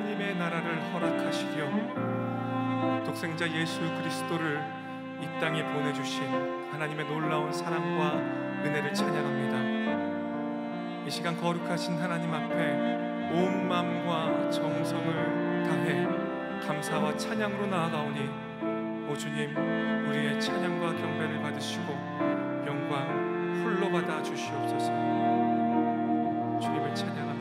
하나님의 나라를 허락하시려 독생자 예수 그리스도를 이 땅에 보내주신 하나님의 놀라운 사랑과 은혜를 찬양합니다. 이 시간 거룩하신 하나님 앞에 온 마음과 정성을 다해 감사와 찬양으로 나아가오니 오 주님, 우리의 찬양과 경배를 받으시고 영광 홀로 받아 주시옵소서. 주님을 찬양합니다.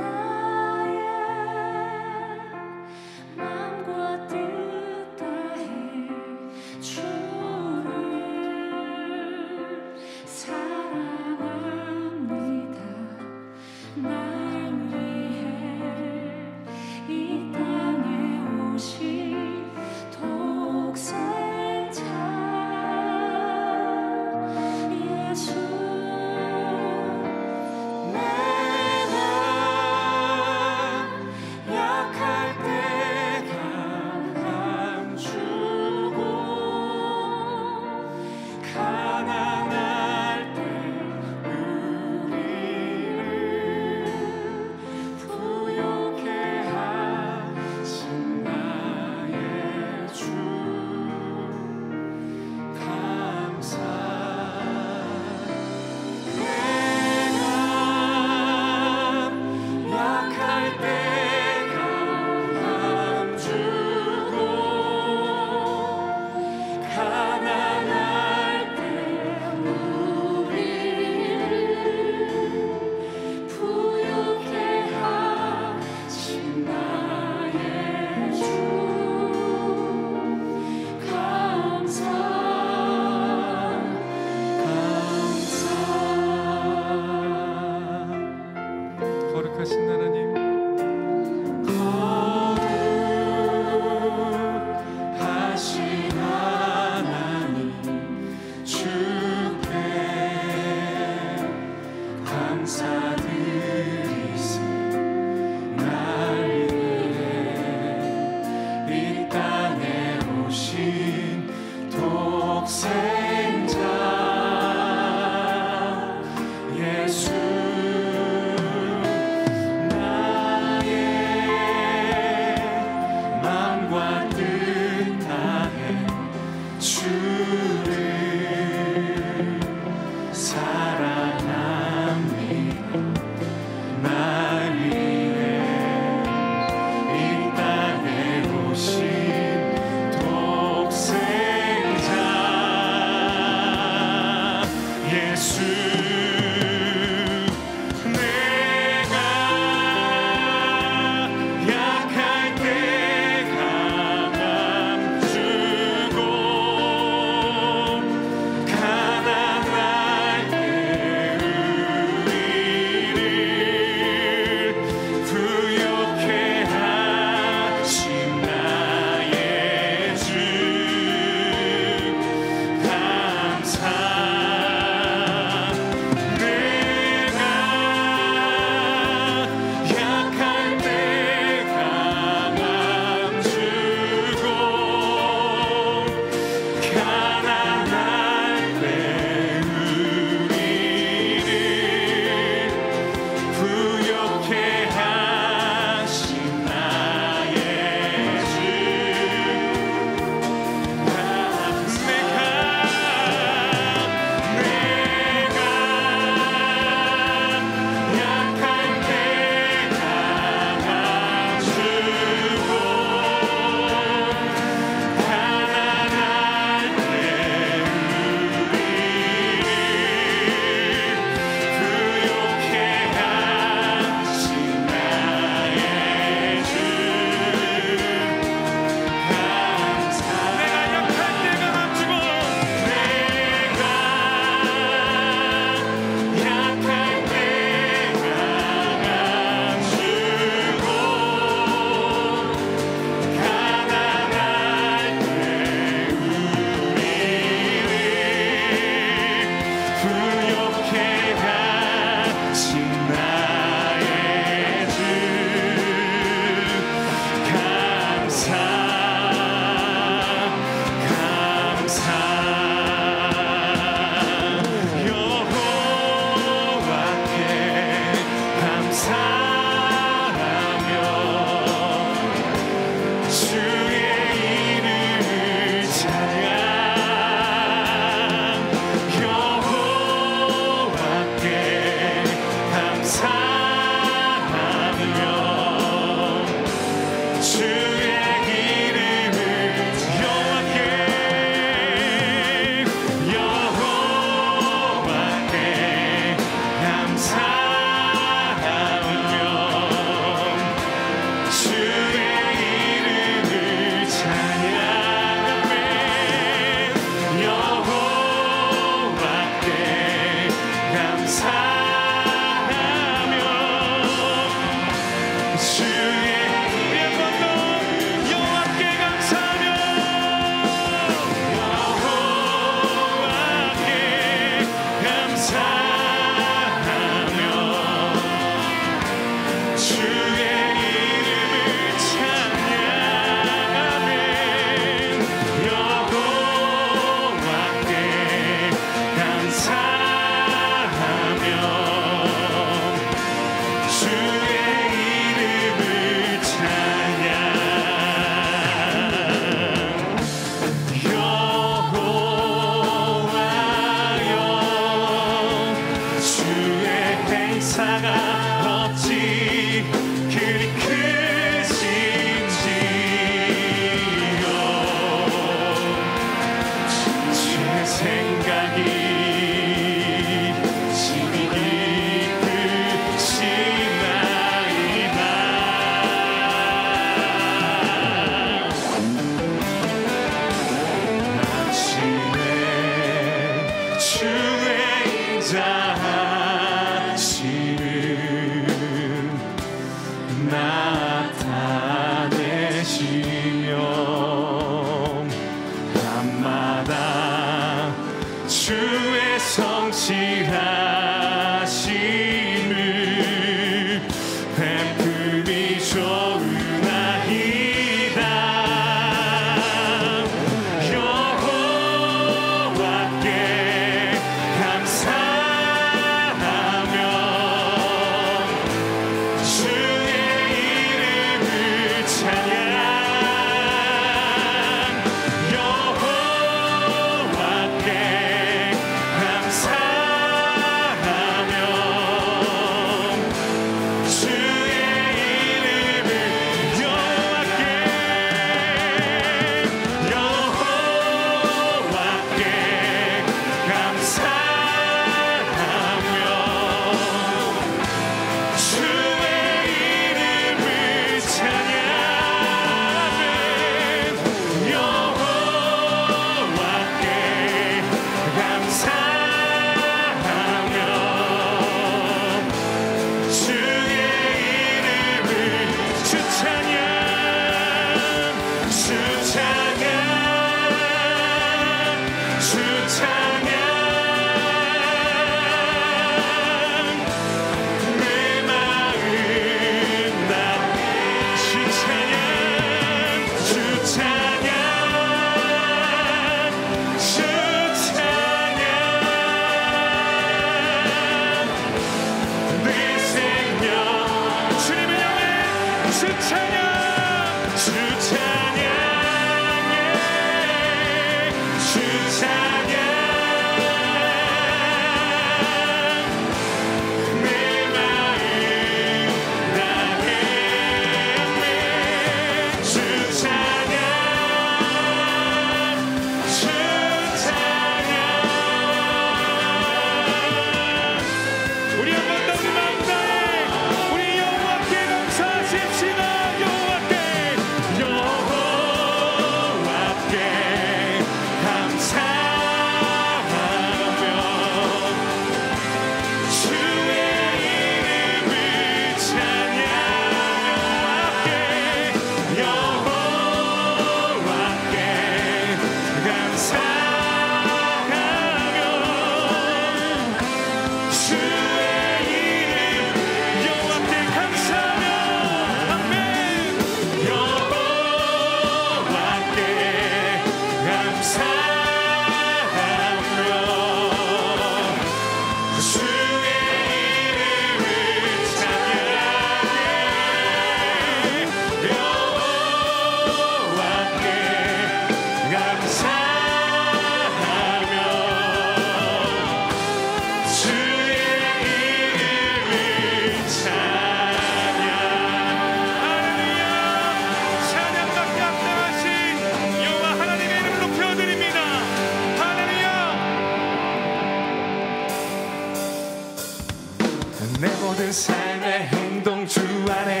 내 모든 삶의 행동 주 안에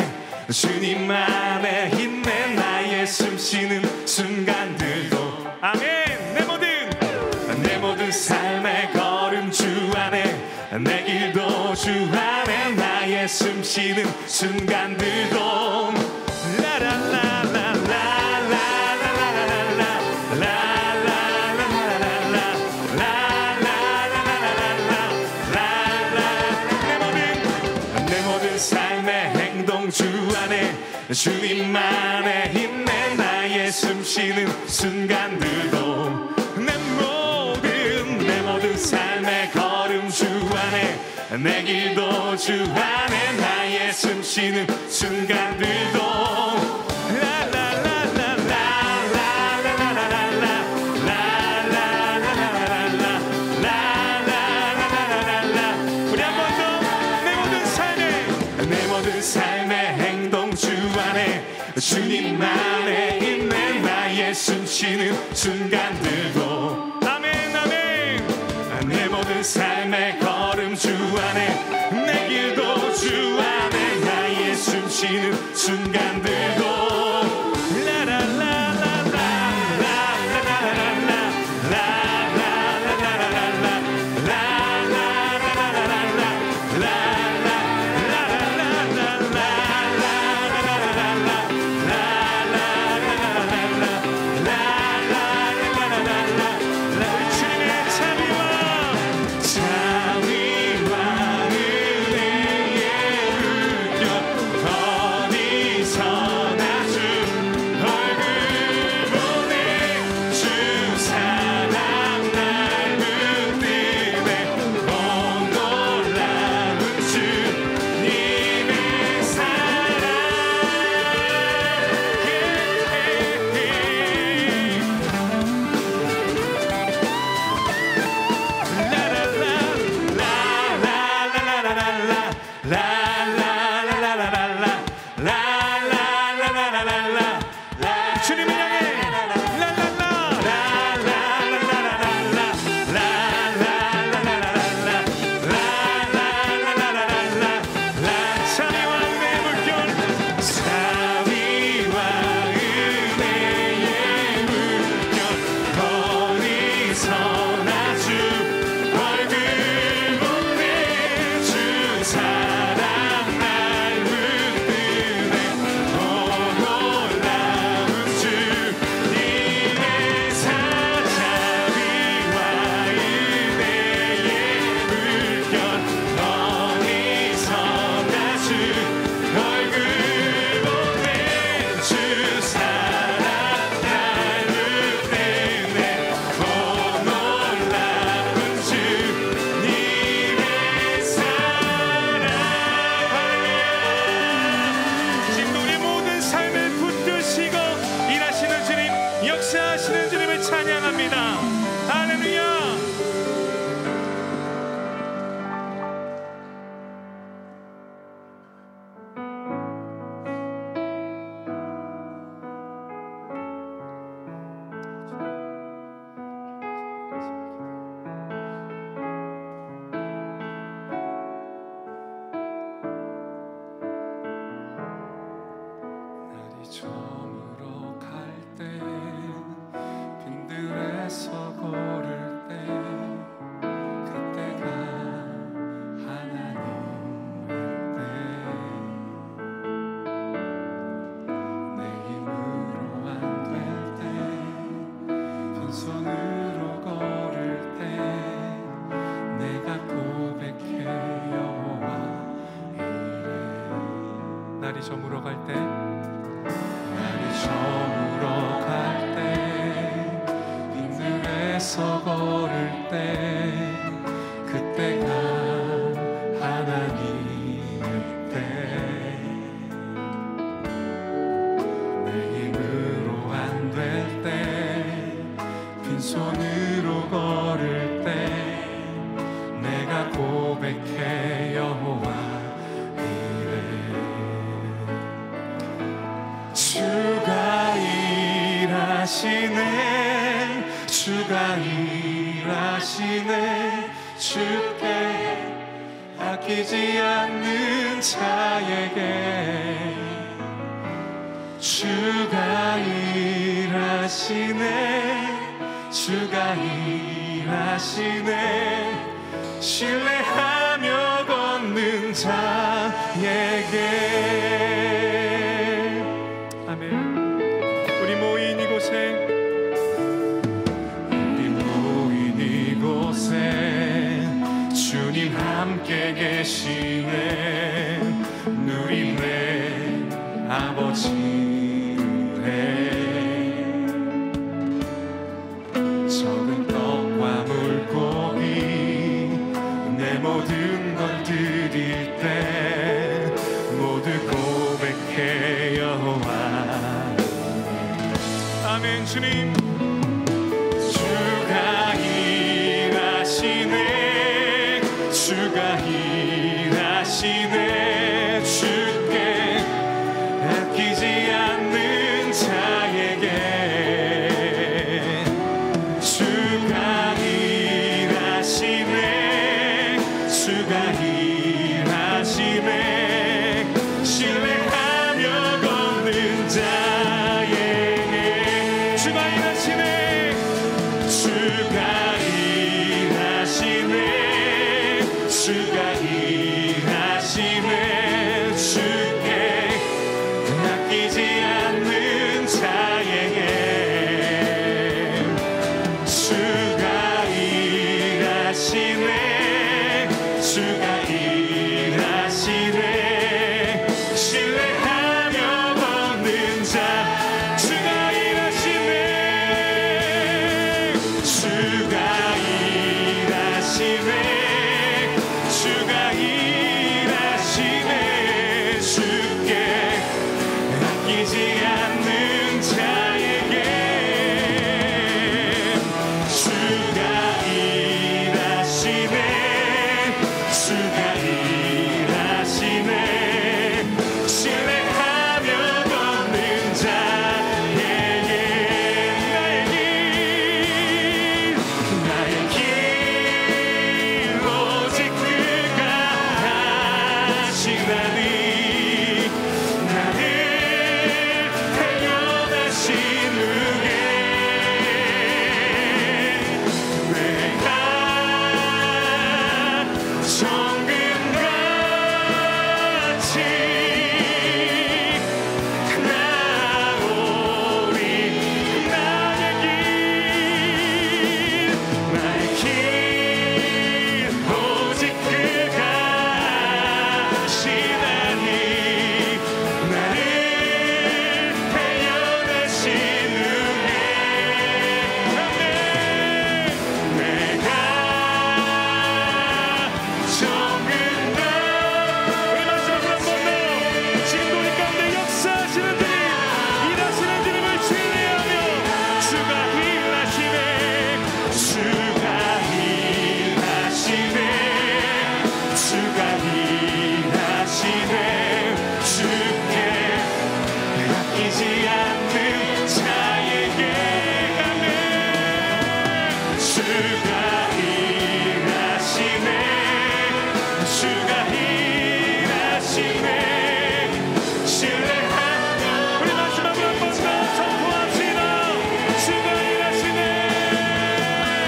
주님 안에 있네. 나의 숨쉬는 순간들도 아멘. 내 모든 삶의 걸음 주 안에 내 길도 주 안에 나의 숨쉬는 순간들도 안에 주님만의 힘내 나의 숨쉬는 순간들도 내 모든 삶의 걸음 주 안에 내 길도 주 안에 나의 숨쉬는 순간들도 우리 한 번 더 내 모든 삶의 행동 주 안에 주님만의 힘내 나의 숨쉬는 순간들도 아멘 아멘 내 모든 삶의 걸음 주 안에 내 길도 주 안에 나의 숨쉬는 순간들도 주님을 향해 자비와 은혜의 물결 자비와 은혜의 물결 거리서 나 주 얼굴 보내 주 사랑 날 붙드네 놀라운 주님의 사자비와 은혜의 물결 거리서 나 주 얼굴 보내 주 사랑 날 붙드네 놀라운 주님의 사랑 지금도 우리 모든 삶을 붙드시고 일하시는 주님 역사하시는 주님을 찬양합니다. 할렐루야. 날이 저물어 갈 때 빈들에서 걸을 때 그때가 하나님 될 때 내 힘으로 안 될 때 빈손으로 걸을 때 내가 고백해 여호와 이래 날이 저물어 갈 때 날이 저물어 갈 때 빈들에서 걸을 때 그때가 하나님의 때 내 힘으로 안 될 때 빈손으로 걸을 때 내가 고백해 여호와 이래 주가 일하시네 주가 일하시네 주께 아끼지 않는 자에게 주가 일하시네 주가 일하시네 신뢰하며 걷는 자에게 아멘. 우리 모인 이곳에 주님 함께 계시네 누리네 아버지의 적은 떡과 물고기 내 모든 걸 드릴 때 모두 고백해 여호와. 아멘. 주님, 주가 일하시네, 주가 일하시네. 주께 아끼지 않는 자에게 주가 일하시네, 주가 일하시네. 신뢰하며 걷는 자에게 주가 일하시네, 주가 일하시네, 주가 일하시네. 주께 아끼지 않는 자에게 주가 일하시네, 주가 일하시네. 신뢰하며 걷는 자 주가 일하시네, 주가 일하시네, 주가 일하시네. 주께 아끼지 않는 자에게 주가 일하시네, 주가 일하시네. 신뢰하며 걷는 자에게 나의 길 오직 그가 하시나니 나를 태어나신 후에 내가 정금같이 나오리. 나의 길 오직 그가 하시나니 나를 태어나신 후에 내가 정금같이. 우리 마지막으로 한 번 더 지금도 우리 가운데 역사하시는 주님, 일하시는 주님을 신뢰하며 주가 일하시네, 주가 일하시네, 주가 일하시네. 주께 아끼지 않는 자에게 아멘. 주가 일하시네, 주가 일하시네. 신뢰하며 우리 마지막으로 한 번 더 선포합시다. 주가 일하시네,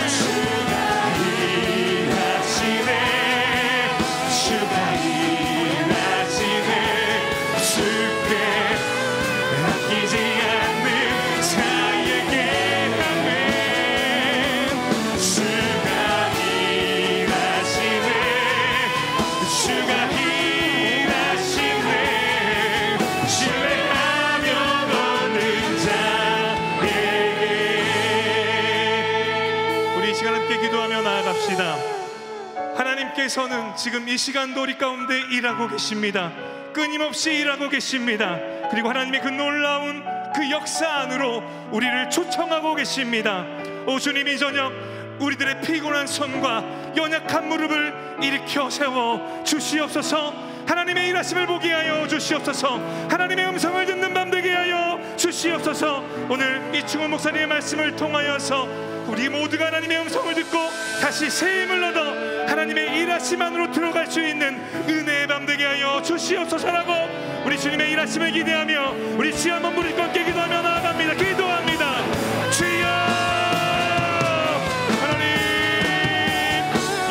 주가 일하시네, 주가 일하시네. 주께 아끼지 않는 자에게 아멘. 주가 일하시네, 주가 일하시네. 신뢰하며 걷는 자에게. 우리 이 시간 함께 기도하며 나아갑시다. 하나님께서는 지금 이 시간도 우리 가운데 일하고 계십니다. 끊임없이 일하고 계십니다. 그리고 하나님의 그 놀라운 그 역사 안으로 우리를 초청하고 계십니다. 오 주님, 이 저녁 우리들의 피곤한 손과 연약한 무릎을 일으켜 세워 주시옵소서. 하나님의 일하심을 보게 하여 주시옵소서. 하나님의 음성을 듣는 밤 되게 하여 주시옵소서. 오늘 이충원 목사님의 말씀을 통하여서 우리 모두가 하나님의 음성을 듣고 다시 새 힘을 얻어 하나님의 일하심 안으로 들어갈 수 있는 은혜의 밤 되게 하여 주시옵소서라고 우리 주님의 일하심을 기대하며 우리 주여 한번 부르짖고 함께 기도하며 나아갑니다. 기도합니다. 주여, 하나님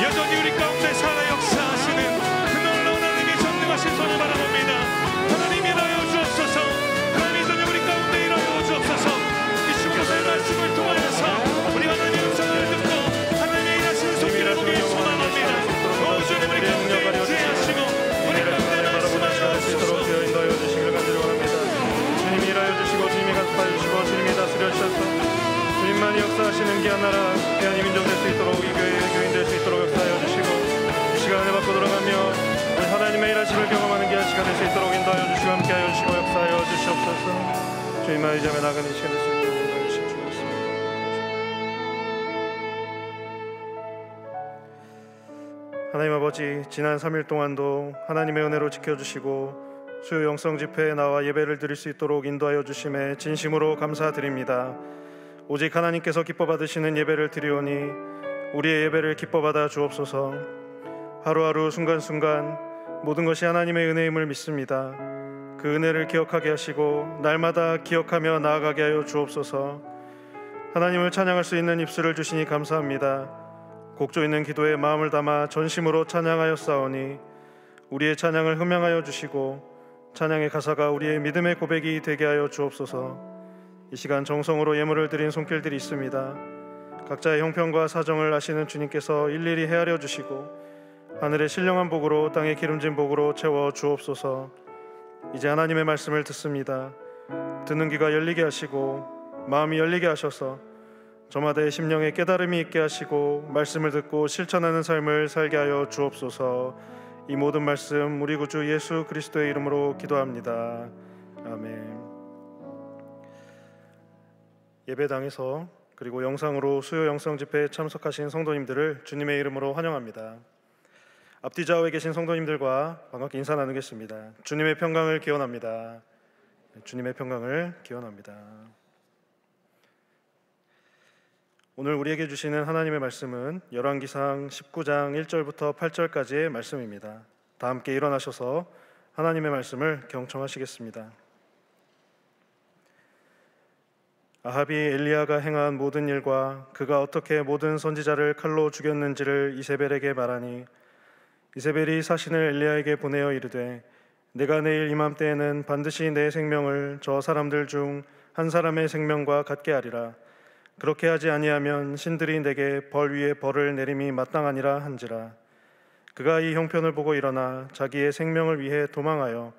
여전히 우리 가운데 살아 역사하시는 그 놀라운 하나님의 전능하신 손을 바라봅니다. 하나님 일하여 주옵소서. 하나님 여전히 우리 가운데 일하여 주옵소서. 이 주께서의 말씀을 통하여서 우리 하나님의 음성을 듣고 하나님의 일하시는 손길을 보기 소망합니다. 오 주님, 우리 가운데 임재하시고 우리 가운데 말씀하여 주옵소서. 인도하여 주시기를 간절히 원합니다. 충만히 역사하시는 귀한 나라, 귀한 이민족 될 수 있도록, 이 교회의 교인 될 수 있도록 역사하여 주시고, 이 시간에 받고 돌아가며 우리 하나님의 일하심을 경험하는 귀한 시간 될 수 있도록 인도하여 주시고 함께하여 주시고 역사하여 주시옵소서. 주님만 의지하며 나가는 이 시간 될 수 있도록 인도하여 주시옵소서. 하나님 아버지, 지난 3일 동안도 하나님의 은혜로 지켜주시고 수요 영성 집회에 나와 예배를 드릴 수 있도록 인도하여 주심에 진심으로 감사드립니다. 오직 하나님께서 기뻐 받으시는 예배를 드리오니 우리의 예배를 기뻐 받아 주옵소서. 하루하루 순간순간 모든 것이 하나님의 은혜임을 믿습니다. 그 은혜를 기억하게 하시고 날마다 기억하며 나아가게 하여 주옵소서. 하나님을 찬양할 수 있는 입술을 주시니 감사합니다. 곡조 있는 기도에 마음을 담아 전심으로 찬양하였사오니 우리의 찬양을 흠양하여 주시고 찬양의 가사가 우리의 믿음의 고백이 되게 하여 주옵소서. 이 시간 정성으로 예물을 드린 손길들이 있습니다. 각자의 형편과 사정을 아시는 주님께서 일일이 헤아려 주시고 하늘의 신령한 복으로 땅의 기름진 복으로 채워 주옵소서. 이제 하나님의 말씀을 듣습니다. 듣는 귀가 열리게 하시고 마음이 열리게 하셔서 저마다의 심령에 깨달음이 있게 하시고 말씀을 듣고 실천하는 삶을 살게 하여 주옵소서. 이 모든 말씀 우리 구주 예수 그리스도의 이름으로 기도합니다. 아멘. 예배당에서 그리고 영상으로 수요 영성 집회에 참석하신 성도님들을 주님의 이름으로 환영합니다. 앞뒤 좌우에 계신 성도님들과 반갑게 인사 나누겠습니다. 주님의 평강을 기원합니다. 주님의 평강을 기원합니다. 오늘 우리에게 주시는 하나님의 말씀은 열왕기상 19장 1절부터 8절까지의 말씀입니다. 다 함께 일어나셔서 하나님의 말씀을 경청하시겠습니다. 아합이 엘리야가 행한 모든 일과 그가 어떻게 모든 선지자를 칼로 죽였는지를 이세벨에게 말하니 이세벨이 사신을 엘리야에게 보내어 이르되 내가 내일 이맘때에는 반드시 내 생명을 저 사람들 중 한 사람의 생명과 같게 하리라. 그렇게 하지 아니하면 신들이 내게 벌 위에 벌을 내림이 마땅하니라 한지라. 그가 이 형편을 보고 일어나 자기의 생명을 위해 도망하여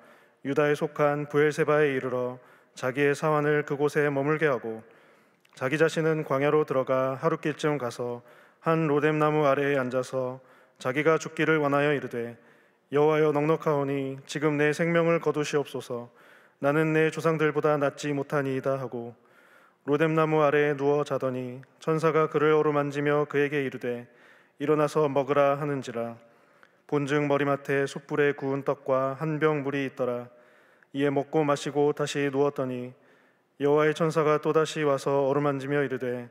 유다에 속한 브엘세바에 이르러 자기의 사환을 그곳에 머물게 하고 자기 자신은 광야로 들어가 하룻길쯤 가서 한 로뎀나무 아래에 앉아서 자기가 죽기를 원하여 이르되 여호와여 넉넉하오니 지금 내 생명을 거두시옵소서. 나는 내 조상들보다 낫지 못하니이다 하고 로뎀나무 아래에 누워 자더니 천사가 그를 어루만지며 그에게 이르되 일어나서 먹으라 하는지라. 본즉 머리맡에 숯불에 구운 떡과 한 병 물이 있더라. 이에 먹고 마시고 다시 누웠더니 여호와의 천사가 또다시 와서 어루만지며 이르되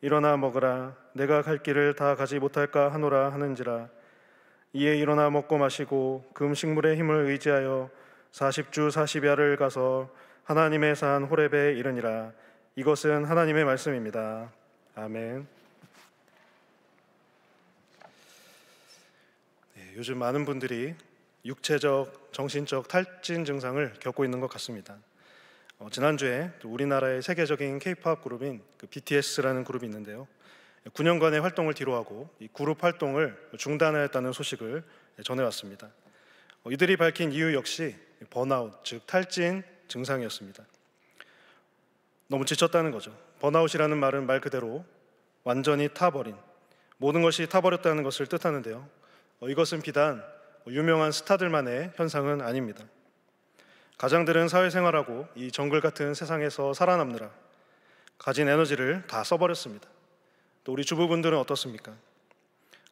일어나 먹으라. 내가 갈 길을 다 가지 못할까 하노라 하는지라. 이에 일어나 먹고 마시고 그 음식물의 힘을 의지하여 40주 40야를 가서 하나님의 산 호렙에 이르니라. 이것은 하나님의 말씀입니다. 아멘. 요즘 많은 분들이 육체적, 정신적 탈진 증상을 겪고 있는 것 같습니다. 지난주에 우리나라의 세계적인 K-팝 그룹인 BTS라는 그룹이 있는데요. 9년간의 활동을 뒤로하고 이 그룹 활동을 중단하였다는 소식을 전해왔습니다. 이들이 밝힌 이유 역시 번아웃, 즉 탈진 증상이었습니다. 너무 지쳤다는 거죠. 번아웃이라는 말은 말 그대로 완전히 타버린, 모든 것이 타버렸다는 것을 뜻하는데요. 이것은 비단 유명한 스타들만의 현상은 아닙니다. 가장들은 사회생활하고 이 정글 같은 세상에서 살아남느라 가진 에너지를 다 써버렸습니다. 또 우리 주부분들은 어떻습니까?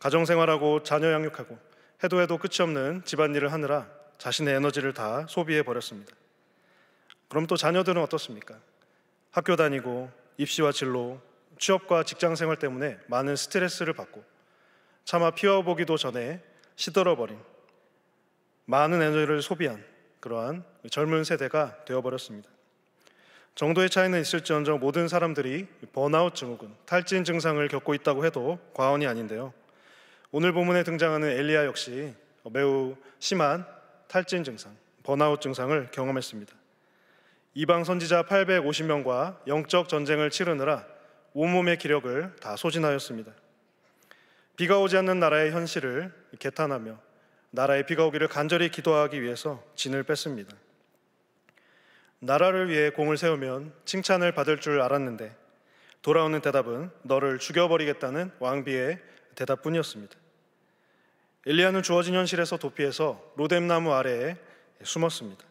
가정생활하고 자녀 양육하고 해도 끝이 없는 집안일을 하느라 자신의 에너지를 다 소비해버렸습니다. 그럼 또 자녀들은 어떻습니까? 학교 다니고 입시와 진로, 취업과 직장생활 때문에 많은 스트레스를 받고 차마 피워보기도 전에 시들어버린 많은 에너지를 소비한 그러한 젊은 세대가 되어버렸습니다. 정도의 차이는 있을지언정 모든 사람들이 번아웃 증후군, 탈진 증상을 겪고 있다고 해도 과언이 아닌데요. 오늘 본문에 등장하는 엘리야 역시 매우 심한 탈진 증상, 번아웃 증상을 경험했습니다. 이방 선지자 850명과 영적 전쟁을 치르느라 온몸의 기력을 다 소진하였습니다. 비가 오지 않는 나라의 현실을 개탄하며 나라의 비가 오기를 간절히 기도하기 위해서 진을 뺐습니다. 나라를 위해 공을 세우면 칭찬을 받을 줄 알았는데 돌아오는 대답은 너를 죽여버리겠다는 왕비의 대답뿐이었습니다. 엘리야는 주어진 현실에서 도피해서 로뎀나무 아래에 숨었습니다.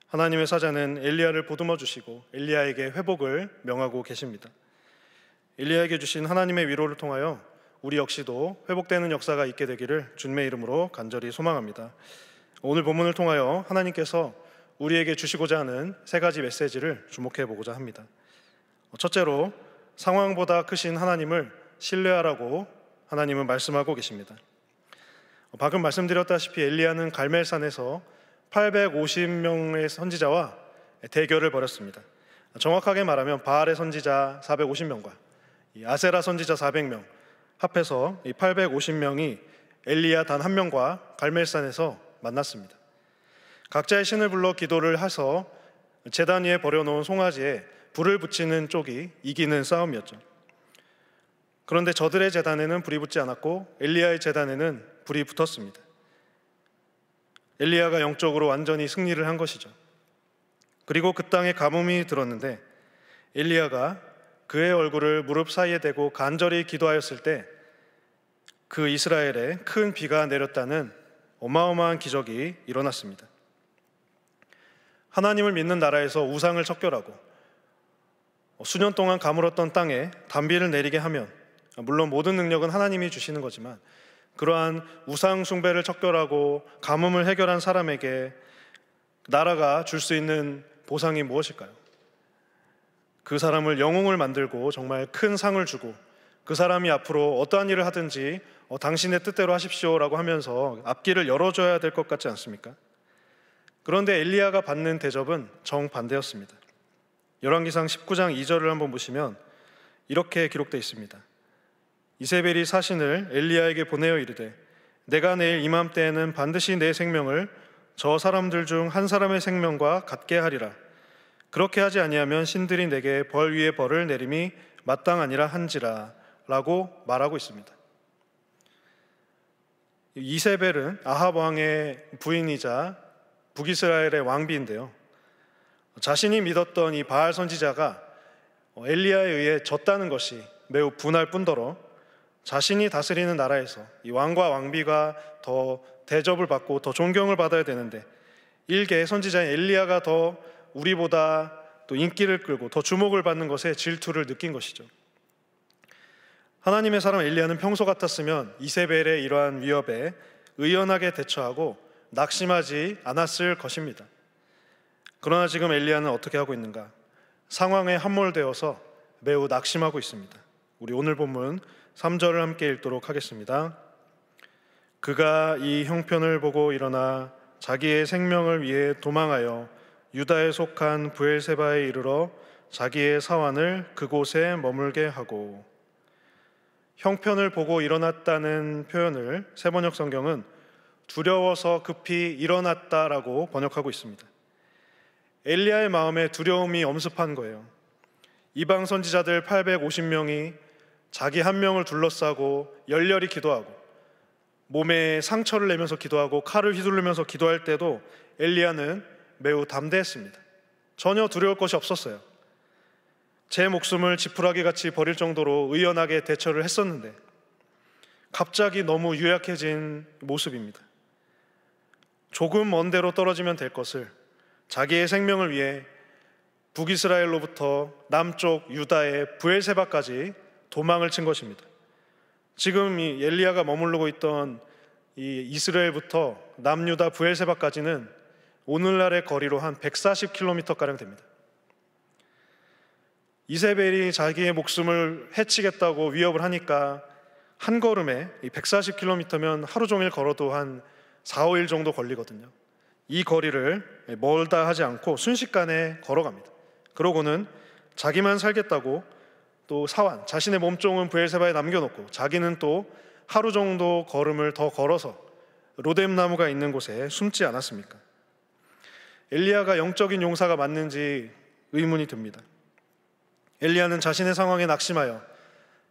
하나님의 사자는 엘리야를 보듬어 주시고 엘리야에게 회복을 명하고 계십니다. 엘리야에게 주신 하나님의 위로를 통하여 우리 역시도 회복되는 역사가 있게 되기를 주님의 이름으로 간절히 소망합니다. 오늘 본문을 통하여 하나님께서 우리에게 주시고자 하는 세 가지 메시지를 주목해 보고자 합니다. 첫째로, 상황보다 크신 하나님을 신뢰하라고 하나님은 말씀하고 계십니다. 방금 말씀드렸다시피 엘리야는 갈멜산에서 850명의 선지자와 대결을 벌였습니다. 정확하게 말하면 바알의 선지자 450명과 아세라 선지자 400명 합해서 850명이 엘리야 단 한 명과 갈멜산에서 만났습니다. 각자의 신을 불러 기도를 해서 제단 위에 버려놓은 송아지에 불을 붙이는 쪽이 이기는 싸움이었죠. 그런데 저들의 제단에는 불이 붙지 않았고 엘리야의 제단에는 불이 붙었습니다. 엘리야가 영적으로 완전히 승리를 한 것이죠. 그리고 그 땅에 가뭄이 들었는데 엘리야가 그의 얼굴을 무릎 사이에 대고 간절히 기도하였을 때 그 이스라엘에 큰 비가 내렸다는 어마어마한 기적이 일어났습니다. 하나님을 믿는 나라에서 우상을 척결하고 수년 동안 가물었던 땅에 단비를 내리게 하면, 물론 모든 능력은 하나님이 주시는 거지만 그러한 우상 숭배를 척결하고 가뭄을 해결한 사람에게 나라가 줄 수 있는 보상이 무엇일까요? 그 사람을 영웅을 만들고 정말 큰 상을 주고 그 사람이 앞으로 어떠한 일을 하든지 당신의 뜻대로 하십시오라고 하면서 앞길을 열어줘야 될 것 같지 않습니까? 그런데 엘리야가 받는 대접은 정반대였습니다. 열왕기상 19장 2절을 한번 보시면 이렇게 기록되어 있습니다. 이세벨이 사신을 엘리야에게 보내어 이르되 내가 내일 이맘때에는 반드시 내 생명을 저 사람들 중 한 사람의 생명과 같게 하리라. 그렇게 하지 아니하면 신들이 내게 벌 위에 벌을 내림이 마땅하니라 한지라 라고 말하고 있습니다. 이세벨은 아합 왕의 부인이자 북이스라엘의 왕비인데요, 자신이 믿었던 이 바알 선지자가 엘리야에 의해 졌다는 것이 매우 분할 뿐더러 자신이 다스리는 나라에서 이 왕과 왕비가 더 대접을 받고 더 존경을 받아야 되는데 일개 선지자인 엘리야가 더 우리보다 또 인기를 끌고 더 주목을 받는 것에 질투를 느낀 것이죠. 하나님의 사람 엘리야는 평소 같았으면 이세벨의 이러한 위협에 의연하게 대처하고 낙심하지 않았을 것입니다. 그러나 지금 엘리야는 어떻게 하고 있는가? 상황에 함몰되어서 매우 낙심하고 있습니다. 우리 오늘 본문 3절을 함께 읽도록 하겠습니다. 그가 이 형편을 보고 일어나 자기의 생명을 위해 도망하여 유다에 속한 브엘세바에 이르러 자기의 사환을 그곳에 머물게 하고. 형편을 보고 일어났다는 표현을 세번역 성경은 두려워서 급히 일어났다라고 번역하고 있습니다. 엘리야의 마음에 두려움이 엄습한 거예요. 이방 선지자들 850명이 자기 한 명을 둘러싸고 열렬히 기도하고 몸에 상처를 내면서 기도하고 칼을 휘두르면서 기도할 때도 엘리야는 매우 담대했습니다. 전혀 두려울 것이 없었어요. 제 목숨을 지푸라기같이 버릴 정도로 의연하게 대처를 했었는데 갑자기 너무 유약해진 모습입니다. 조금 먼 데로 떨어지면 될 것을 자기의 생명을 위해 북이스라엘로부터 남쪽 유다의 브엘세바까지 도망을 친 것입니다. 지금 이 엘리야가 머무르고 있던 이 이스라엘부터 남유다 브엘세바까지는 오늘날의 거리로 한 140km가량 됩니다. 이세벨이 자기의 목숨을 해치겠다고 위협을 하니까 한 걸음에 140km면 하루 종일 걸어도 한 4, 5일 정도 걸리거든요. 이 거리를 멀다 하지 않고 순식간에 걸어갑니다. 그러고는 자기만 살겠다고 또 사환, 자신의 몸종은 브엘세바에 남겨놓고 자기는 또 하루 정도 걸음을 더 걸어서 로뎀나무가 있는 곳에 숨지 않았습니까? 엘리야가 영적인 용사가 맞는지 의문이 듭니다. 엘리야는 자신의 상황에 낙심하여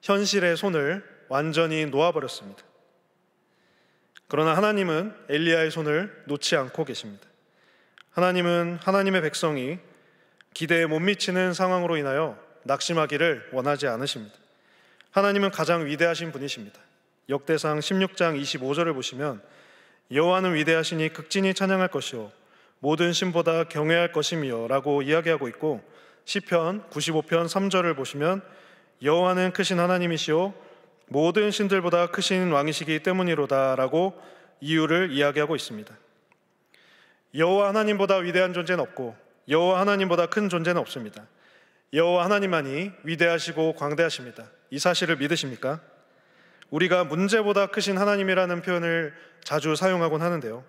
현실의 손을 완전히 놓아버렸습니다. 그러나 하나님은 엘리야의 손을 놓지 않고 계십니다. 하나님은 하나님의 백성이 기대에 못 미치는 상황으로 인하여 낙심하기를 원하지 않으십니다. 하나님은 가장 위대하신 분이십니다. 역대상 16장 25절을 보시면 여호와는 위대하시니 극진히 찬양할 것이요 모든 신보다 경외할 것이며 라고 이야기하고 있고, 시편 95편 3절을 보시면 여호와는 크신 하나님이시요 모든 신들보다 크신 왕이시기 때문이로다 라고 이유를 이야기하고 있습니다. 여호와 하나님보다 위대한 존재는 없고 여호와 하나님보다 큰 존재는 없습니다. 여호와 하나님만이 위대하시고 광대하십니다. 이 사실을 믿으십니까? 우리가 문제보다 크신 하나님이라는 표현을 자주 사용하곤 하는데요,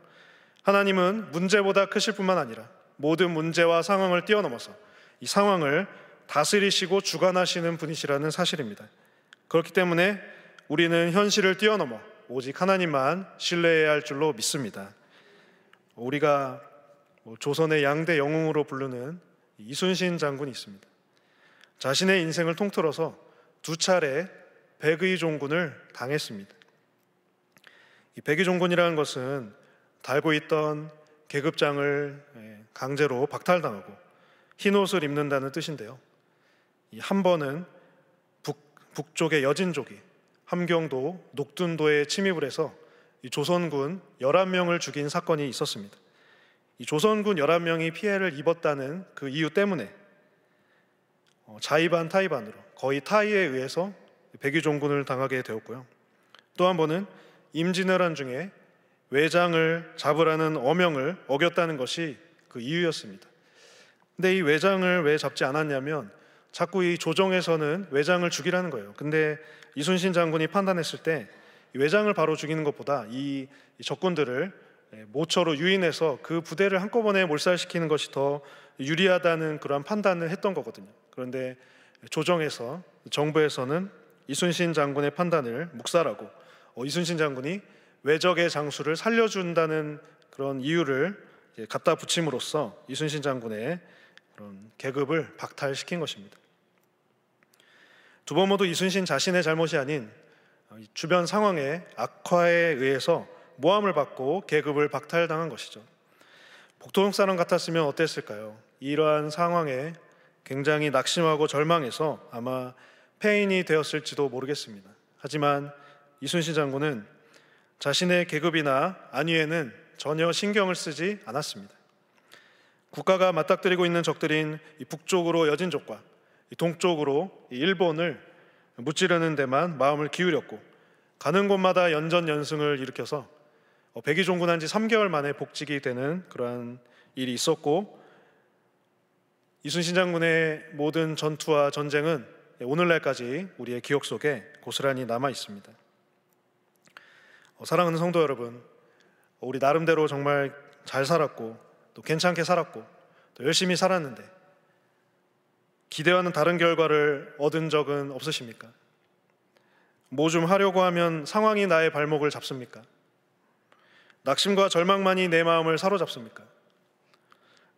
하나님은 문제보다 크실 뿐만 아니라 모든 문제와 상황을 뛰어넘어서 이 상황을 다스리시고 주관하시는 분이시라는 사실입니다. 그렇기 때문에 우리는 현실을 뛰어넘어 오직 하나님만 신뢰해야 할 줄로 믿습니다. 우리가 조선의 양대 영웅으로 부르는 이순신 장군이 있습니다. 자신의 인생을 통틀어서 2차례 백의종군을 당했습니다. 이 백의종군이라는 것은 달고 있던 계급장을 강제로 박탈당하고 흰옷을 입는다는 뜻인데요, 한 번은 북쪽의 여진족이 함경도 녹둔도에 침입을 해서 이 조선군 11명을 죽인 사건이 있었습니다. 이 조선군 11명이 피해를 입었다는 그 이유 때문에 자의반 타의반으로 거의 타의에 의해서 백의종군을 당하게 되었고요. 또 한 번은 임진왜란 중에 외장을 잡으라는 어명을 어겼다는 것이 그 이유였습니다. 근데 이 외장을 왜 잡지 않았냐면 자꾸 이 조정에서는 외장을 죽이라는 거예요. 근데 이순신 장군이 판단했을 때 외장을 바로 죽이는 것보다 이 적군들을 모처로 유인해서 그 부대를 한꺼번에 몰살시키는 것이 더 유리하다는 그런 판단을 했던 거거든요. 그런데 조정에서, 정부에서는 이순신 장군의 판단을 묵살하고 이순신 장군이 외적의 장수를 살려준다는 그런 이유를 갖다 붙임으로써 이순신 장군의 그런 계급을 박탈시킨 것입니다. 두 번 모두 이순신 자신의 잘못이 아닌 주변 상황의 악화에 의해서 모함을 받고 계급을 박탈당한 것이죠. 북토록 사람 같았으면 어땠을까요? 이러한 상황에 굉장히 낙심하고 절망해서 아마 폐인이 되었을지도 모르겠습니다. 하지만 이순신 장군은 자신의 계급이나 안위에는 전혀 신경을 쓰지 않았습니다. 국가가 맞닥뜨리고 있는 적들인 북쪽으로 여진족과 동쪽으로 일본을 무찌르는 데만 마음을 기울였고, 가는 곳마다 연전연승을 일으켜서 백의종군한 지 3개월 만에 복직이 되는 그러한 일이 있었고, 이순신 장군의 모든 전투와 전쟁은 오늘날까지 우리의 기억 속에 고스란히 남아 있습니다. 사랑하는 성도 여러분, 우리 나름대로 정말 잘 살았고 또 괜찮게 살았고 또 열심히 살았는데 기대와는 다른 결과를 얻은 적은 없으십니까? 뭐 좀 하려고 하면 상황이 나의 발목을 잡습니까? 낙심과 절망만이 내 마음을 사로잡습니까?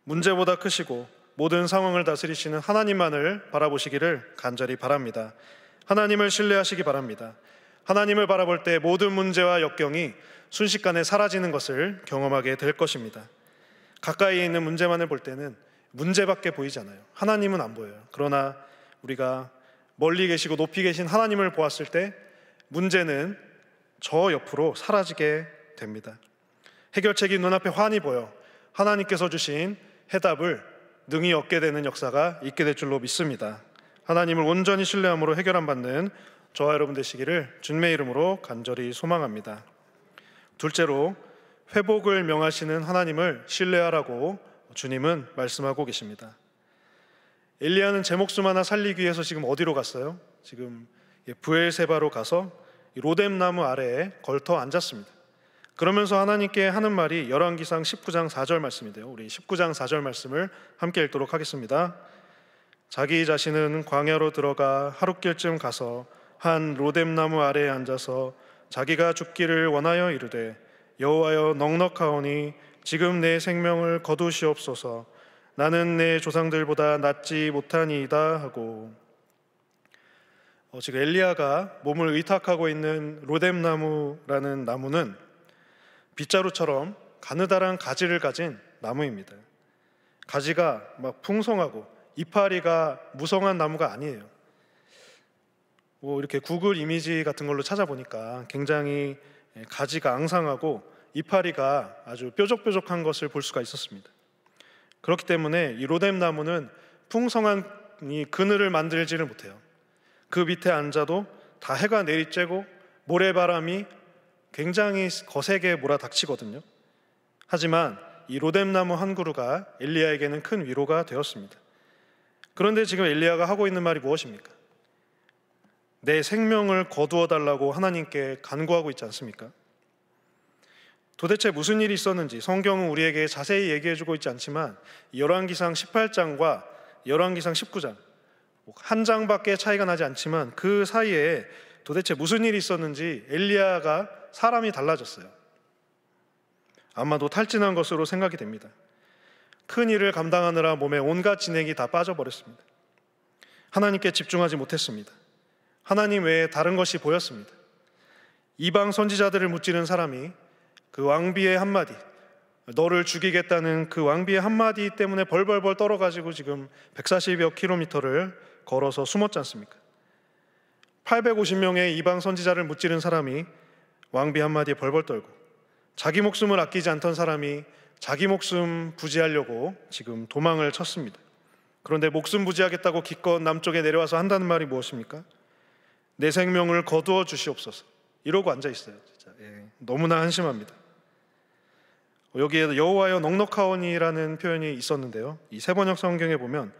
문제보다 크시고 모든 상황을 다스리시는 하나님만을 바라보시기를 간절히 바랍니다. 하나님을 신뢰하시기 바랍니다. 하나님을 바라볼 때 모든 문제와 역경이 순식간에 사라지는 것을 경험하게 될 것입니다. 가까이에 있는 문제만을 볼 때는 문제밖에 보이지 않아요. 하나님은 안 보여요. 그러나 우리가 멀리 계시고 높이 계신 하나님을 보았을 때 문제는 저 옆으로 사라지게 됩니다. 해결책이 눈앞에 환히 보여 하나님께서 주신 해답을 능히 얻게 되는 역사가 있게 될 줄로 믿습니다. 하나님을 온전히 신뢰함으로 해결함 받는 저와 여러분 되시기를 주님의 이름으로 간절히 소망합니다. 둘째로, 회복을 명하시는 하나님을 신뢰하라고 주님은 말씀하고 계십니다. 엘리야는 제 목숨 하나 살리기 위해서 지금 어디로 갔어요? 지금 브엘세바로 가서 로뎀나무 아래에 걸터 앉았습니다. 그러면서 하나님께 하는 말이 열왕기상 19장 4절 말씀인데요, 우리 19장 4절 말씀을 함께 읽도록 하겠습니다. 자기 자신은 광야로 들어가 하룻길쯤 가서 한 로뎀나무 아래에 앉아서 자기가 죽기를 원하여 이르되, 여호와여 넉넉하오니 지금 내 생명을 거두시옵소서. 나는 내 조상들보다 낫지 못하니이다 하고, 지금 엘리야가 몸을 의탁하고 있는 로뎀나무라는 나무는 빗자루처럼 가느다란 가지를 가진 나무입니다. 가지가 막 풍성하고 이파리가 무성한 나무가 아니에요. 이렇게 구글 이미지 같은 걸로 찾아보니까 굉장히 가지가 앙상하고 이파리가 아주 뾰족뾰족한 것을 볼 수가 있었습니다. 그렇기 때문에 이 로뎀 나무는 풍성한 이 그늘을 만들지를 못해요. 그 밑에 앉아도 다 해가 내리쬐고 모래바람이 굉장히 거세게 몰아닥치거든요. 하지만 이 로뎀 나무 한 그루가 엘리야에게는 큰 위로가 되었습니다. 그런데 지금 엘리야가 하고 있는 말이 무엇입니까? 내 생명을 거두어 달라고 하나님께 간구하고 있지 않습니까? 도대체 무슨 일이 있었는지 성경은 우리에게 자세히 얘기해주고 있지 않지만 열왕기상 18장과 열왕기상 19장 한 장밖에 차이가 나지 않지만 그 사이에 도대체 무슨 일이 있었는지 엘리야가 사람이 달라졌어요. 아마도 탈진한 것으로 생각이 됩니다. 큰 일을 감당하느라 몸에 온갖 진액이 다 빠져버렸습니다. 하나님께 집중하지 못했습니다. 하나님 외에 다른 것이 보였습니다. 이방 선지자들을 무찌른 사람이 그 왕비의 한마디, 너를 죽이겠다는 그 왕비의 한마디 때문에 벌벌벌 떨어가지고 지금 140여 킬로미터를 걸어서 숨었지 않습니까? 850명의 이방 선지자를 무찌른 사람이 왕비 한마디에 벌벌 떨고 자기 목숨을 아끼지 않던 사람이 자기 목숨 부지하려고 지금 도망을 쳤습니다. 그런데 목숨 부지하겠다고 기껏 남쪽에 내려와서 한다는 말이 무엇입니까? 내 생명을 거두어 주시옵소서 이러고 앉아 있어요. 진짜 너무나 한심합니다. 여기에 여호와여 넉넉하오니라는 표현이 있었는데요, 이 세번역 성경에 보면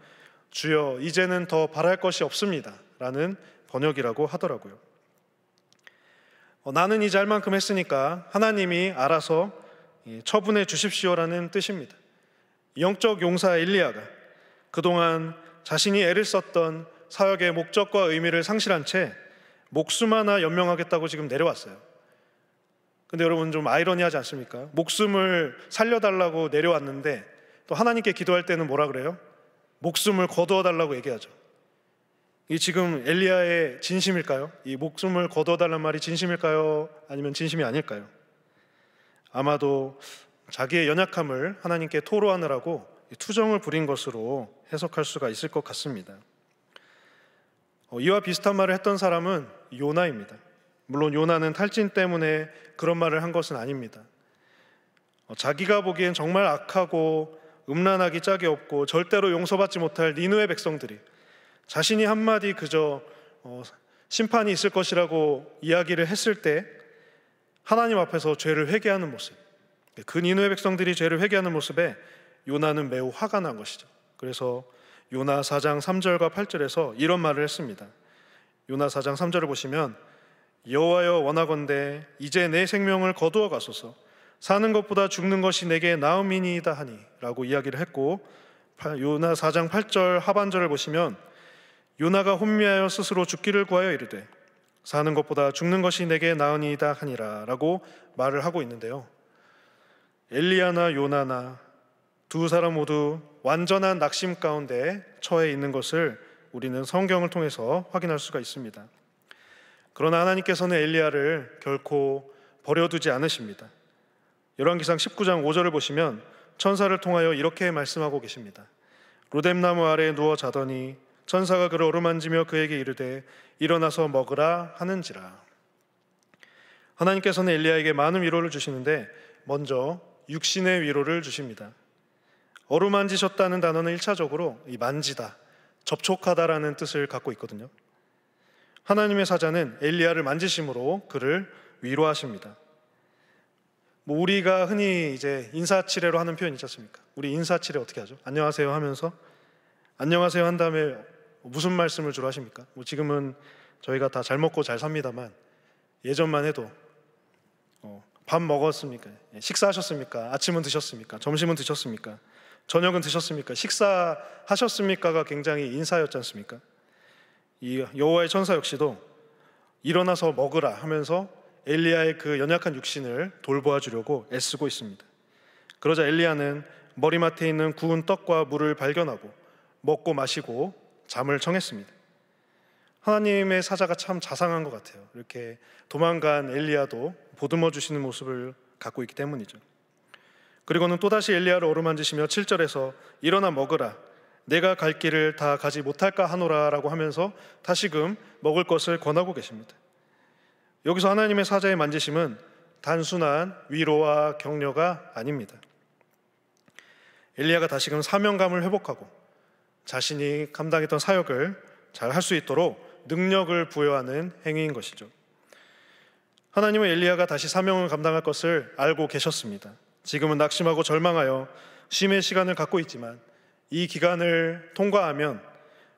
주여 이제는 더 바랄 것이 없습니다 라는 번역이라고 하더라고요. 나는 이제 할 만큼 했으니까 하나님이 알아서 처분해 주십시오라는 뜻입니다. 영적 용사 엘리야가 그동안 자신이 애를 썼던 사역의 목적과 의미를 상실한 채 목숨 하나 연명하겠다고 지금 내려왔어요. 근데 여러분 좀 아이러니하지 않습니까? 목숨을 살려달라고 내려왔는데 또 하나님께 기도할 때는 뭐라 그래요? 목숨을 거두어 달라고 얘기하죠. 이 지금 엘리야의 진심일까요? 이 목숨을 거두어 달라는 말이 진심일까요? 아니면 진심이 아닐까요? 아마도 자기의 연약함을 하나님께 토로하느라고 투정을 부린 것으로 해석할 수가 있을 것 같습니다. 이와 비슷한 말을 했던 사람은 요나입니다. 물론 요나는 탈진 때문에 그런 말을 한 것은 아닙니다. 자기가 보기엔 정말 악하고 음란하기 짝이 없고 절대로 용서받지 못할 니느웨 백성들이 자신이 한마디 그저 심판이 있을 것이라고 이야기를 했을 때 하나님 앞에서 죄를 회개하는 모습, 그 니느웨 백성들이 죄를 회개하는 모습에 요나는 매우 화가 난 것이죠. 그래서 요나 4장 3절과 8절에서 이런 말을 했습니다. 요나 4장 3절을 보시면 여호와여 원하건대 이제 내 생명을 거두어 가소서 사는 것보다 죽는 것이 내게 나음이니이다 하니 라고 이야기를 했고, 요나 4장 8절 하반절을 보시면 요나가 혼미하여 스스로 죽기를 구하여 이르되 사는 것보다 죽는 것이 내게 나으니이다 하니라 라고 말을 하고 있는데요, 엘리야나 요나나 두 사람 모두 완전한 낙심 가운데 처해 있는 것을 우리는 성경을 통해서 확인할 수가 있습니다. 그러나 하나님께서는 엘리야를 결코 버려두지 않으십니다. 열왕기상 19장 5절을 보시면 천사를 통하여 이렇게 말씀하고 계십니다. 로뎀나무 아래에 누워 자더니 천사가 그를 어루만지며 그에게 이르되 일어나서 먹으라 하는지라. 하나님께서는 엘리야에게 많은 위로를 주시는데 먼저 육신의 위로를 주십니다. 어루만지셨다는 단어는 1차적으로 이 만지다, 접촉하다라는 뜻을 갖고 있거든요. 하나님의 사자는 엘리야를 만지심으로 그를 위로하십니다. 우리가 흔히 이제 인사치레로 하는 표현 있지 않습니까? 우리 인사치레 어떻게 하죠? 안녕하세요 하면서 안녕하세요 한 다음에 무슨 말씀을 주로 하십니까? 지금은 저희가 다 잘 먹고 잘 삽니다만 예전만 해도 밥 먹었습니까? 식사하셨습니까? 아침은 드셨습니까? 점심은 드셨습니까? 저녁은 드셨습니까? 식사하셨습니까가 굉장히 인사였지 않습니까? 이 여호와의 천사 역시도 일어나서 먹으라 하면서 엘리야의 그 연약한 육신을 돌보아 주려고 애쓰고 있습니다. 그러자 엘리야는 머리맡에 있는 구운 떡과 물을 발견하고 먹고 마시고 잠을 청했습니다. 하나님의 사자가 참 자상한 것 같아요. 이렇게 도망간 엘리야도 보듬어 주시는 모습을 갖고 있기 때문이죠. 그리고는 또다시 엘리야를 어루만지시며 7절에서 일어나 먹으라, 내가 갈 길을 다 가지 못할까 하노라라고 하면서 다시금 먹을 것을 권하고 계십니다. 여기서 하나님의 사자의 만지심은 단순한 위로와 격려가 아닙니다. 엘리야가 다시금 사명감을 회복하고 자신이 감당했던 사역을 잘 할 수 있도록 능력을 부여하는 행위인 것이죠. 하나님은 엘리야가 다시 사명을 감당할 것을 알고 계셨습니다. 지금은 낙심하고 절망하여 쉼의 시간을 갖고 있지만 이 기간을 통과하면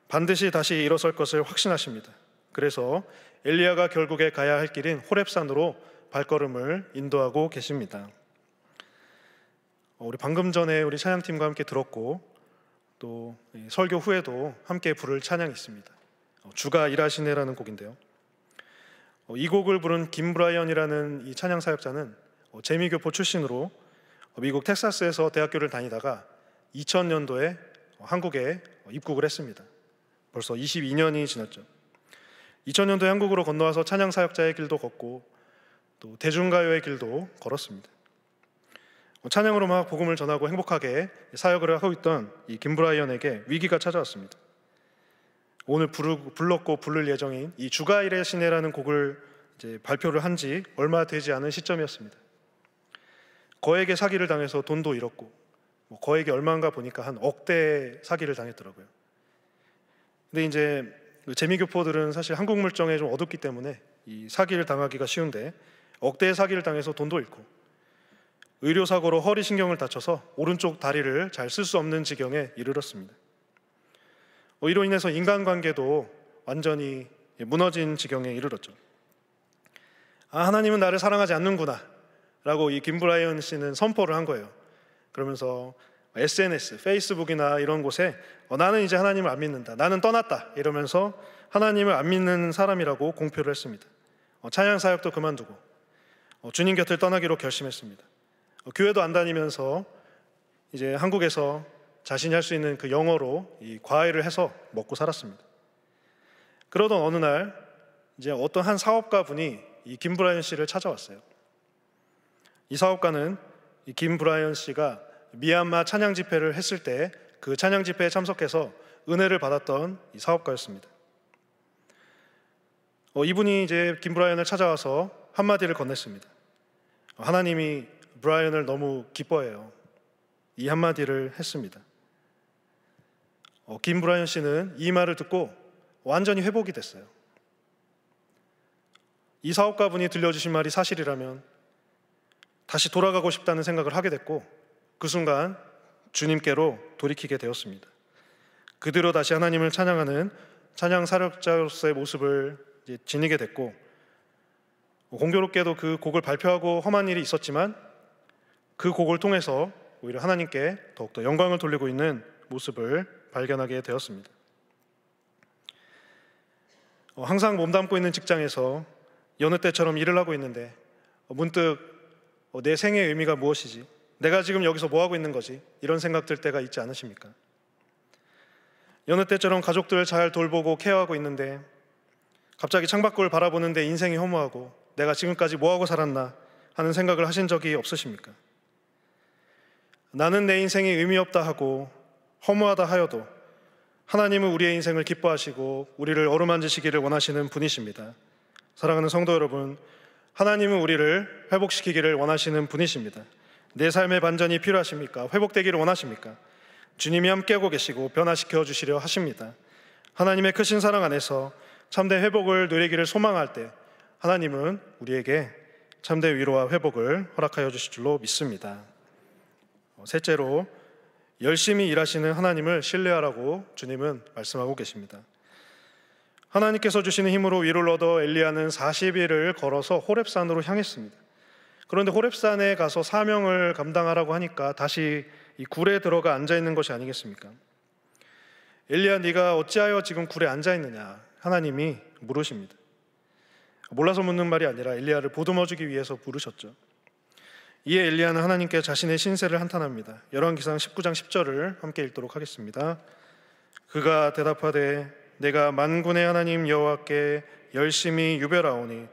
반드시 다시 일어설 것을 확신하십니다. 그래서 엘리야가 결국에 가야 할 길인 호렙산으로 발걸음을 인도하고 계십니다. 우리 방금 전에 우리 찬양팀과 함께 들었고 또 설교 후에도 함께 부를 찬양이 있습니다. 주가 일하시네라는 곡인데요. 이 곡을 부른 김브라이언이라는 이 찬양 사역자는 재미교포 출신으로 미국 텍사스에서 대학교를 다니다가 2000년도에 한국에 입국을 했습니다. 벌써 22년이 지났죠. 2000년도에 한국으로 건너와서 찬양 사역자의 길도 걷고 또 대중가요의 길도 걸었습니다. 찬양으로 막 복음을 전하고 행복하게 사역을 하고 있던 이 김브라이언에게 위기가 찾아왔습니다. 오늘 불렀고 부를 예정인 이 주가 일하시네라는 곡을 이제 발표를 한 지 얼마 되지 않은 시점이었습니다. 거액의 사기를 당해서 돈도 잃었고 거액이 얼마인가 보니까 한 억대 사기를 당했더라고요. 근데 이제 재미교포들은 사실 한국 물정에 좀 어둡기 때문에 이 사기를 당하기가 쉬운데 억대의 사기를 당해서 돈도 잃고 의료사고로 허리신경을 다쳐서 오른쪽 다리를 잘 쓸 수 없는 지경에 이르렀습니다. 이로 인해서 인간관계도 완전히 무너진 지경에 이르렀죠. 하나님은 나를 사랑하지 않는구나 라고 이 김브라이언 씨는 선포를 한 거예요. 그러면서 SNS, 페이스북이나 이런 곳에 나는 이제 하나님을 안 믿는다, 나는 떠났다 이러면서 하나님을 안 믿는 사람이라고 공표를 했습니다. 찬양 사역도 그만두고 주님 곁을 떠나기로 결심했습니다. 교회도 안 다니면서 이제 한국에서 자신이 할 수 있는 그 영어로 이 과외를 해서 먹고 살았습니다. 그러던 어느 날 이제 어떤 한 사업가 분이 이 김브라이언 씨를 찾아왔어요. 이 사업가는 이 김브라이언 씨가 미얀마 찬양 집회를 했을 때 그 찬양 집회에 참석해서 은혜를 받았던 이 사업가였습니다. 이분이 이제 김브라이언을 찾아와서 한마디를 건넸습니다. 하나님이 브라이언을 너무 기뻐해요. 이 한마디를 했습니다. 김브라이언 씨는 이 말을 듣고 완전히 회복이 됐어요. 이 사업가분이 들려주신 말이 사실이라면 다시 돌아가고 싶다는 생각을 하게 됐고 그 순간 주님께로 돌이키게 되었습니다. 그대로 다시 하나님을 찬양하는 찬양 사역자로서의 모습을 이제 지니게 됐고 공교롭게도 그 곡을 발표하고 험한 일이 있었지만 그 곡을 통해서 오히려 하나님께 더욱더 영광을 돌리고 있는 모습을 발견하게 되었습니다. 항상 몸담고 있는 직장에서 여느 때처럼 일을 하고 있는데 문득 내 생의 의미가 무엇이지? 내가 지금 여기서 뭐하고 있는 거지? 이런 생각 들 때가 있지 않으십니까? 여느 때처럼 가족들 잘 돌보고 케어하고 있는데 갑자기 창밖을 바라보는데 인생이 허무하고 내가 지금까지 뭐하고 살았나 하는 생각을 하신 적이 없으십니까? 나는 내 인생이 의미 없다 하고 허무하다 하여도 하나님은 우리의 인생을 기뻐하시고 우리를 어루만지시기를 원하시는 분이십니다. 사랑하는 성도 여러분, 하나님은 우리를 회복시키기를 원하시는 분이십니다. 내 삶의 반전이 필요하십니까? 회복되기를 원하십니까? 주님이 함께하고 계시고 변화시켜 주시려 하십니다. 하나님의 크신 사랑 안에서 참된 회복을 누리기를 소망할 때 하나님은 우리에게 참된 위로와 회복을 허락하여 주실 줄로 믿습니다. 셋째로, 열심히 일하시는 하나님을 신뢰하라고 주님은 말씀하고 계십니다. 하나님께서 주시는 힘으로 위로를 얻어 엘리야는 40일을 걸어서 호렙산으로 향했습니다. 그런데 호렙산에 가서 사명을 감당하라고 하니까 다시 이 굴에 들어가 앉아있는 것이 아니겠습니까? 엘리야, 네가 어찌하여 지금 굴에 앉아있느냐? 하나님이 물으십니다. 몰라서 묻는 말이 아니라 엘리야를 보듬어주기 위해서 부르셨죠. 이에 엘리야는 하나님께 자신의 신세를 한탄합니다. 열왕기상 19장 10절을 함께 읽도록 하겠습니다. 그가 대답하되 내가 만군의 하나님 여호와께 열심히 유별하오니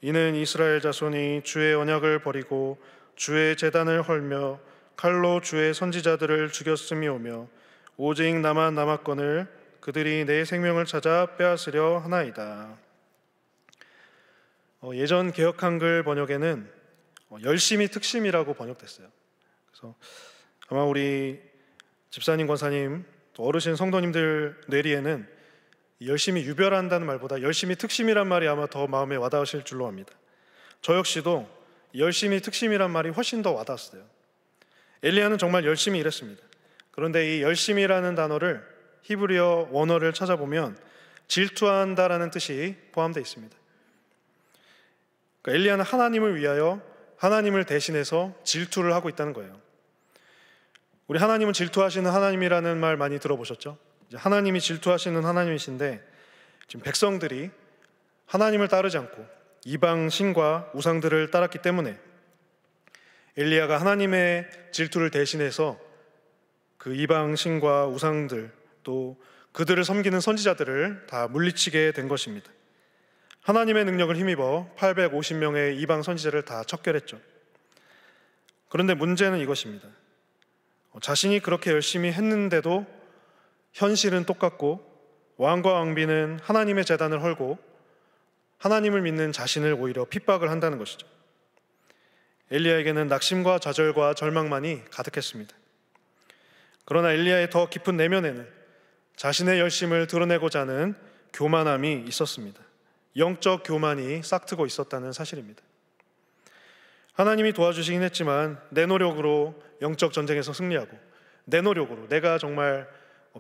이는 이스라엘 자손이 주의 언약을 버리고 주의 제단을 헐며 칼로 주의 선지자들을 죽였음이오며 오직 나만 남았거늘 그들이 내 생명을 찾아 빼앗으려 하나이다. 예전 개역 한글 번역에는 열심히 특심이라고 번역됐어요. 그래서 아마 우리 집사님, 권사님, 또 어르신 성도님들 뇌리에는 열심히 유별한다는 말보다 열심히 특심이란 말이 아마 더 마음에 와닿으실 줄로 압니다. 저 역시도 열심히 특심이란 말이 훨씬 더 와닿았어요. 엘리야는 정말 열심히 일했습니다. 그런데 이 열심이라는 단어를 히브리어 원어를 찾아보면 질투한다라는 뜻이 포함되어 있습니다. 그러니까 엘리야는 하나님을 위하여 하나님을 대신해서 질투를 하고 있다는 거예요. 우리 하나님은 질투하시는 하나님이라는 말 많이 들어보셨죠? 하나님이 질투하시는 하나님이신데 지금 백성들이 하나님을 따르지 않고 이방 신과 우상들을 따랐기 때문에 엘리야가 하나님의 질투를 대신해서 그 이방 신과 우상들 또 그들을 섬기는 선지자들을 다 물리치게 된 것입니다. 하나님의 능력을 힘입어 850명의 이방 선지자를 다 척결했죠. 그런데 문제는 이것입니다. 자신이 그렇게 열심히 했는데도 현실은 똑같고 왕과 왕비는 하나님의 제단을 헐고 하나님을 믿는 자신을 오히려 핍박을 한다는 것이죠. 엘리야에게는 낙심과 좌절과 절망만이 가득했습니다. 그러나 엘리야의 더 깊은 내면에는 자신의 열심을 드러내고자 하는 교만함이 있었습니다. 영적 교만이 싹트고 있었다는 사실입니다. 하나님이 도와주시긴 했지만 내 노력으로 영적 전쟁에서 승리하고 내 노력으로 내가 정말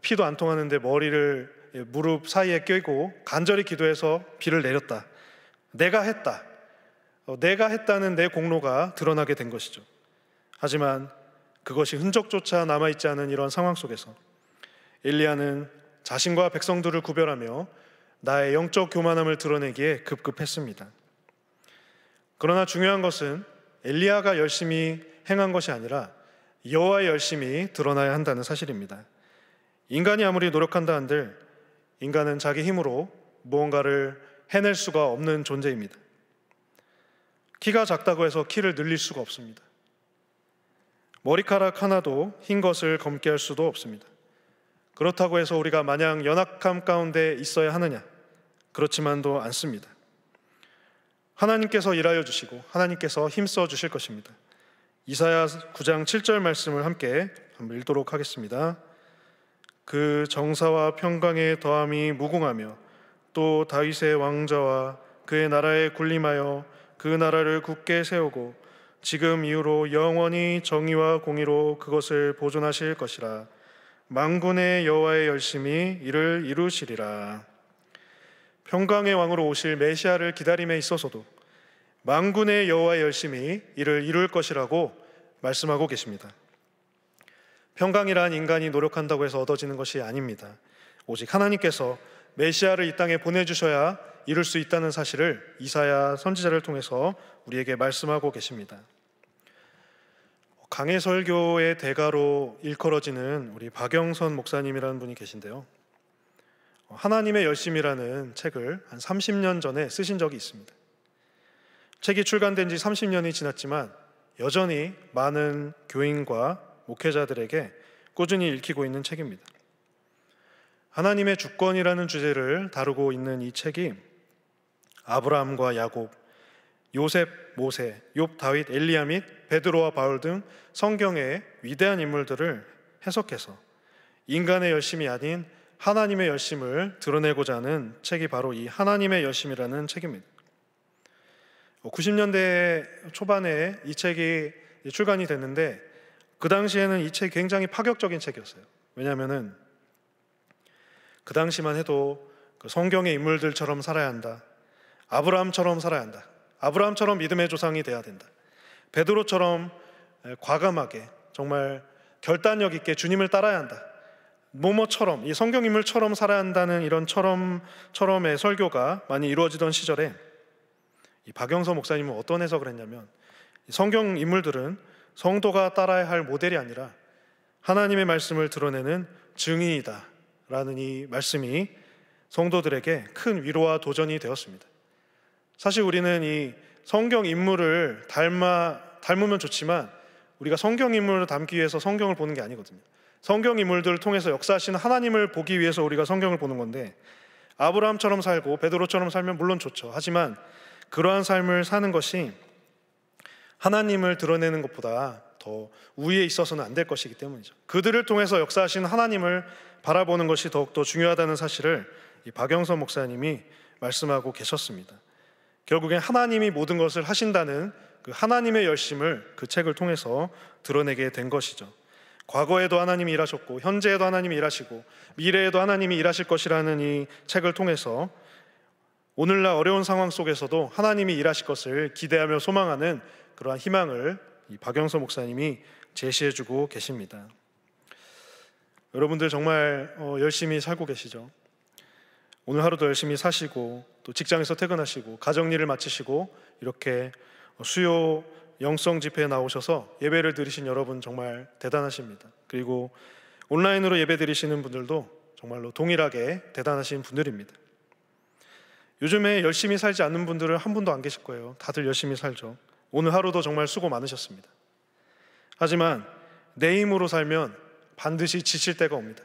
피도 안 통하는데 머리를 무릎 사이에 껴고 간절히 기도해서 비를 내렸다. 내가 했다. 내가 했다는 내 공로가 드러나게 된 것이죠. 하지만 그것이 흔적조차 남아있지 않은 이런 상황 속에서 엘리야는 자신과 백성들을 구별하며 나의 영적 교만함을 드러내기에 급급했습니다. 그러나 중요한 것은 엘리야가 열심히 행한 것이 아니라 여호와의 열심이 드러나야 한다는 사실입니다. 인간이 아무리 노력한다 한들 인간은 자기 힘으로 무언가를 해낼 수가 없는 존재입니다. 키가 작다고 해서 키를 늘릴 수가 없습니다. 머리카락 하나도 흰 것을 검게 할 수도 없습니다. 그렇다고 해서 우리가 마냥 연약함 가운데 있어야 하느냐? 그렇지만도 않습니다. 하나님께서 일하여 주시고 하나님께서 힘써 주실 것입니다. 이사야 9장 7절 말씀을 함께 한번 읽도록 하겠습니다. 그 정사와 평강의 더함이 무궁하며 또 다윗의 왕자와 그의 나라에 군림하여 그 나라를 굳게 세우고 지금 이후로 영원히 정의와 공의로 그것을 보존하실 것이라. 만군의 여호와의 열심히 이를 이루시리라. 평강의 왕으로 오실 메시아를 기다림에 있어서도 만군의 여호와의 열심히 이를 이룰 것이라고 말씀하고 계십니다. 평강이란 인간이 노력한다고 해서 얻어지는 것이 아닙니다. 오직 하나님께서 메시아를 이 땅에 보내주셔야 이룰 수 있다는 사실을 이사야 선지자를 통해서 우리에게 말씀하고 계십니다. 강해설교의 대가로 일컬어지는 우리 박영선 목사님이라는 분이 계신데요. 하나님의 열심이라는 책을 한 30년 전에 쓰신 적이 있습니다. 책이 출간된 지 30년이 지났지만 여전히 많은 교인과 목회자들에게 꾸준히 읽히고 있는 책입니다. 하나님의 주권이라는 주제를 다루고 있는 이 책이 아브라함과 야곱, 요셉, 모세, 욥, 다윗, 엘리야 및 베드로와 바울 등 성경의 위대한 인물들을 해석해서 인간의 열심이 아닌 하나님의 열심을 드러내고자 하는 책이 바로 이 하나님의 열심이라는 책입니다. 90년대 초반에 이 책이 출간이 됐는데 그 당시에는 이 책이 굉장히 파격적인 책이었어요. 왜냐하면 그 당시만 해도 그 성경의 인물들처럼 살아야 한다. 아브라함처럼 살아야 한다. 아브라함처럼 믿음의 조상이 돼야 된다. 베드로처럼 과감하게 정말 결단력 있게 주님을 따라야 한다. 뭐뭐처럼 이 성경 인물처럼 살아야 한다는 이런 처럼의 설교가 많이 이루어지던 시절에 이 박영서 목사님은 어떤 해석을 했냐면 성경 인물들은 성도가 따라야 할 모델이 아니라 하나님의 말씀을 드러내는 증인이다 라는 이 말씀이 성도들에게 큰 위로와 도전이 되었습니다. 사실 우리는 이 성경 인물을 닮으면 좋지만 우리가 성경 인물을 닮기 위해서 성경을 보는 게 아니거든요. 성경 인물들을 통해서 역사하시는 하나님을 보기 위해서 우리가 성경을 보는 건데, 아브라함처럼 살고 베드로처럼 살면 물론 좋죠. 하지만 그러한 삶을 사는 것이 하나님을 드러내는 것보다 더 우위에 있어서는 안 될 것이기 때문이죠. 그들을 통해서 역사하신 하나님을 바라보는 것이 더욱더 중요하다는 사실을 이 박영선 목사님이 말씀하고 계셨습니다. 결국엔 하나님이 모든 것을 하신다는 그 하나님의 열심을 그 책을 통해서 드러내게 된 것이죠. 과거에도 하나님이 일하셨고 현재에도 하나님이 일하시고 미래에도 하나님이 일하실 것이라는 이 책을 통해서 오늘날 어려운 상황 속에서도 하나님이 일하실 것을 기대하며 소망하는 그러한 희망을 이 박영서 목사님이 제시해주고 계십니다. 여러분들 정말 열심히 살고 계시죠? 오늘 하루도 열심히 사시고 또 직장에서 퇴근하시고 가정일을 마치시고 이렇게 수요 영성 집회에 나오셔서 예배를 드리신 여러분 정말 대단하십니다. 그리고 온라인으로 예배 드리시는 분들도 정말로 동일하게 대단하신 분들입니다. 요즘에 열심히 살지 않는 분들은 한 분도 안 계실 거예요. 다들 열심히 살죠. 오늘 하루도 정말 수고 많으셨습니다. 하지만 내 힘으로 살면 반드시 지칠 때가 옵니다.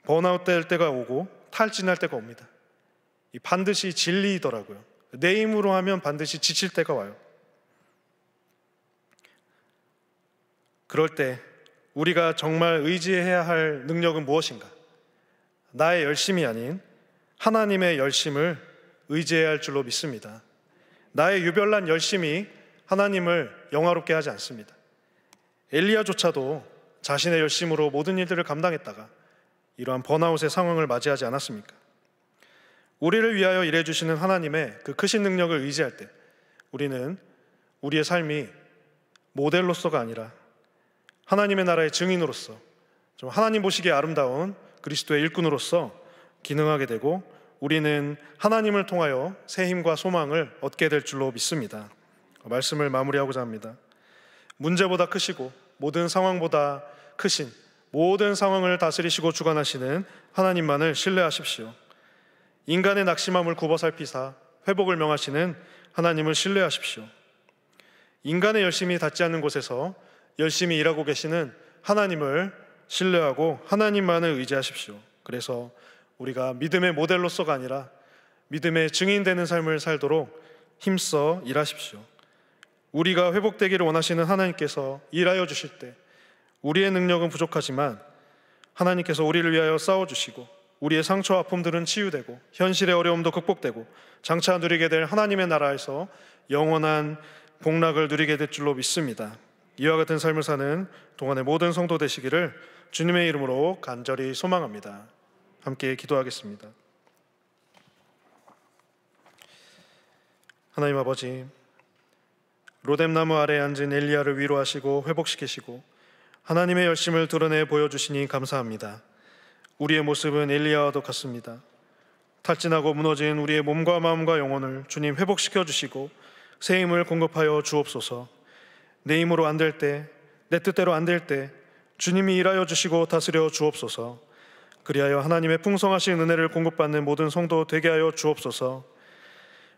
번아웃 될 때가 오고 탈진할 때가 옵니다. 반드시 진리이더라고요. 내 힘으로 하면 반드시 지칠 때가 와요. 그럴 때 우리가 정말 의지해야 할 능력은 무엇인가? 나의 열심이 아닌 하나님의 열심을 의지해야 할 줄로 믿습니다. 나의 유별난 열심이 하나님을 영화롭게 하지 않습니다. 엘리야조차도 자신의 열심으로 모든 일들을 감당했다가 이러한 번아웃의 상황을 맞이하지 않았습니까? 우리를 위하여 일해주시는 하나님의 그 크신 능력을 의지할 때 우리는 우리의 삶이 모델로서가 아니라 하나님의 나라의 증인으로서 좀 하나님 보시기에 아름다운 그리스도의 일꾼으로서 기능하게 되고 우리는 하나님을 통하여 새 힘과 소망을 얻게 될 줄로 믿습니다. 말씀을 마무리하고자 합니다. 문제보다 크시고 모든 상황보다 크신 모든 상황을 다스리시고 주관하시는 하나님만을 신뢰하십시오. 인간의 낙심함을 굽어 살피사 회복을 명하시는 하나님을 신뢰하십시오. 인간의 열심이 닿지 않는 곳에서 열심히 일하고 계시는 하나님을 신뢰하고 하나님만을 의지하십시오. 그래서 우리가 믿음의 모델로서가 아니라 믿음의 증인되는 삶을 살도록 힘써 일하십시오. 우리가 회복되기를 원하시는 하나님께서 일하여 주실 때 우리의 능력은 부족하지만 하나님께서 우리를 위하여 싸워주시고 우리의 상처와 아픔들은 치유되고 현실의 어려움도 극복되고 장차 누리게 될 하나님의 나라에서 영원한 복락을 누리게 될 줄로 믿습니다. 이와 같은 삶을 사는 동안의 모든 성도 되시기를 주님의 이름으로 간절히 소망합니다. 함께 기도하겠습니다. 하나님 아버지, 로뎀나무 아래에 앉은 엘리야를 위로하시고 회복시키시고 하나님의 열심을 드러내 보여주시니 감사합니다. 우리의 모습은 엘리야와도 같습니다. 탈진하고 무너진 우리의 몸과 마음과 영혼을 주님 회복시켜 주시고 새 힘을 공급하여 주옵소서. 내 힘으로 안 될 때, 내 뜻대로 안 될 때 주님이 일하여 주시고 다스려 주옵소서. 그리하여 하나님의 풍성하신 은혜를 공급받는 모든 성도 되게 하여 주옵소서.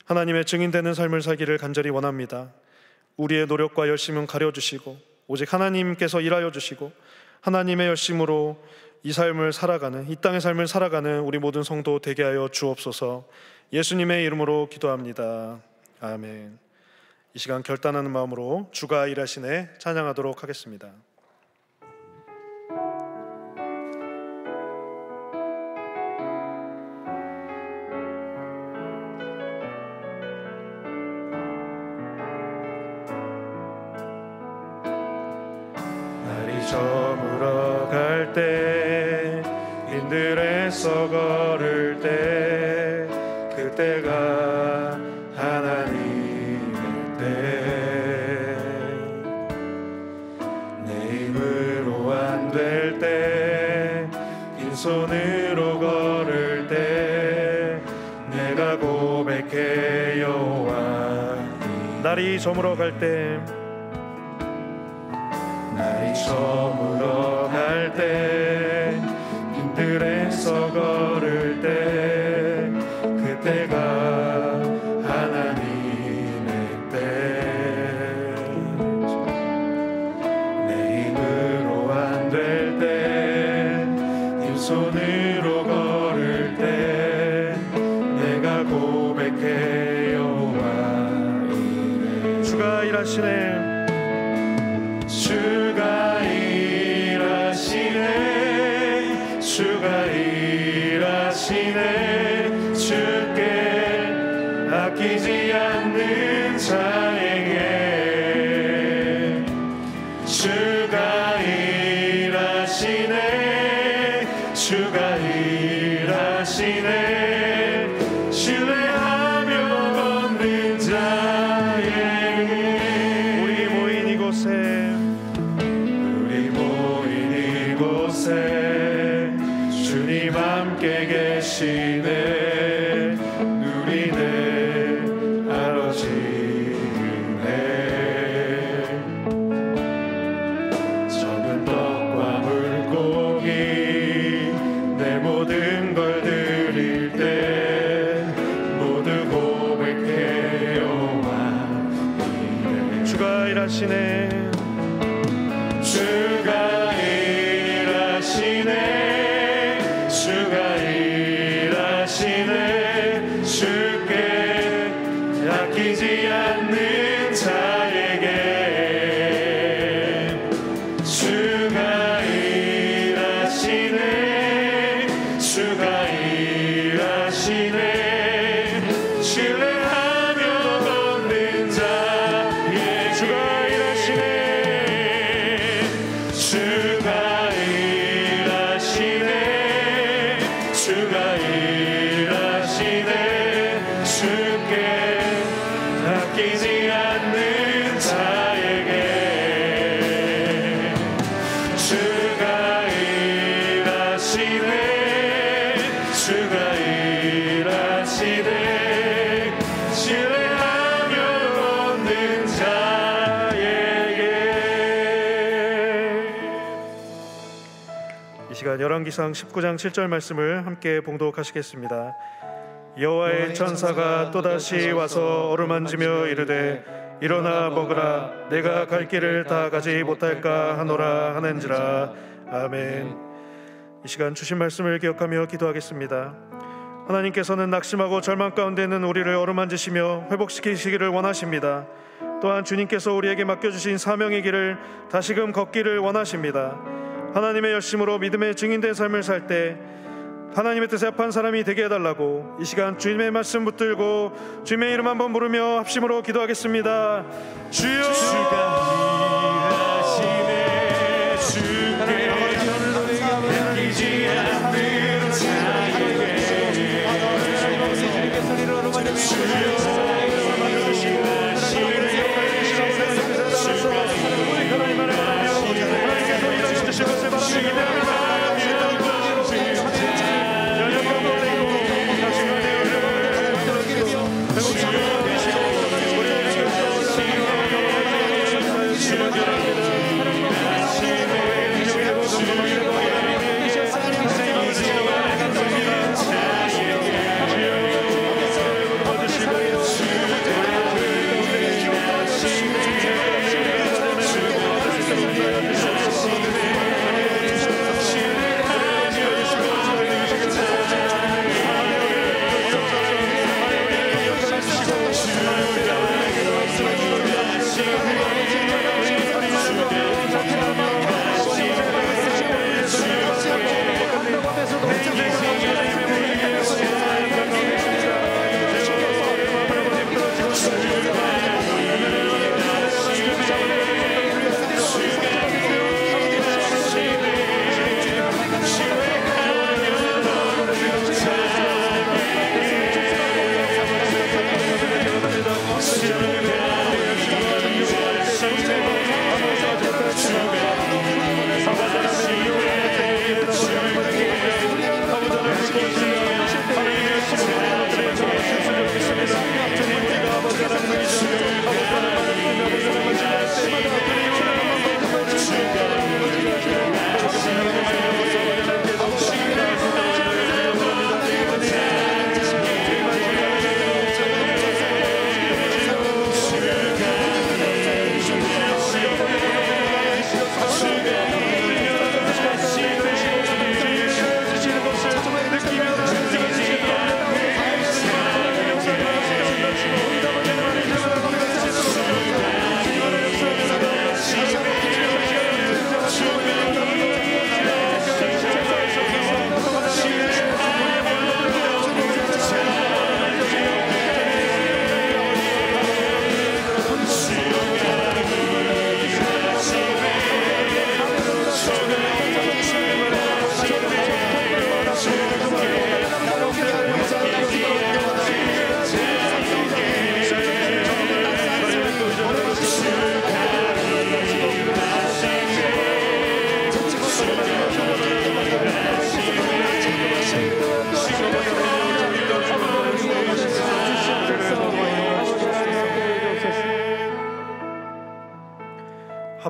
하나님의 증인되는 삶을 살기를 간절히 원합니다. 우리의 노력과 열심은 가려주시고 오직 하나님께서 일하여 주시고 하나님의 열심으로 이 삶을 살아가는, 이 땅의 삶을 살아가는 우리 모든 성도 되게 하여 주옵소서. 예수님의 이름으로 기도합니다. 아멘. 이 시간 결단하는 마음으로 주가 일하시네 찬양하도록 하겠습니다. 날이 저물어 갈 때, 빈들에서 걸을 때, 그때가 하나님의 때. 내 힘으로 안 될 때, 빈손으로 걸을 때, 내가 고백해 여호와니. 날이 저물어 갈 때, 날이 저물어 갈 때, 빈들에서 걸을 때, 그때가 하나님의 때. 내 힘으로 안 될 길로 걸을 때 내가 고백해 여호와 이래. 주가 일하시네. 주가 일하시네. 주가 일하시네. 주께 아끼지 않는 자에게 주가 일하시네. 주가 일하시네. 신뢰하며 걷는 자에게. 우리 모인 이곳에 주님 함께 계시네. 누리네 아버지 은혜. 적은 떡과 물고기 내 모든 걸 드릴 때 모두 고백해 여호와 이래. 주가 일하시네. 주가 일하시네. 주가 일하시네. 주께 아끼지 않는 자에게 주가 일하시네. 주가 일하시네. 신뢰하며 걷는 자에게 주가 일하시네. 주가 일하시네. 주가 일하시네. 주께 아끼지 않는 자에게 주가 일하시네. 주가 일하시네. 신뢰하며 걷는 자에게. 이 시간 열왕기상 19장 7절 말씀을 함께 봉독하시겠습니다. 여호와의 천사가 또다시 와서 어루만지며 이르되 일어나 먹으라. 내가 갈 길을 다 가지 못할까 하노라 하는지라. 아멘. 이 시간 주신 말씀을 기억하며 기도하겠습니다. 하나님께서는 낙심하고 절망 가운데 있는 우리를 어루만지시며 회복시키시기를 원하십니다. 또한 주님께서 우리에게 맡겨주신 사명의 길을 다시금 걷기를 원하십니다. 하나님의 열심으로 믿음의 증인된 삶을 살 때 하나님의 뜻에 합한 사람이 되게 해달라고 이 시간 주님의 말씀 붙들고 주님의 이름 한번 부르며 합심으로 기도하겠습니다. 주여. 주가 일하시네. 주께 아끼지 않는 자에게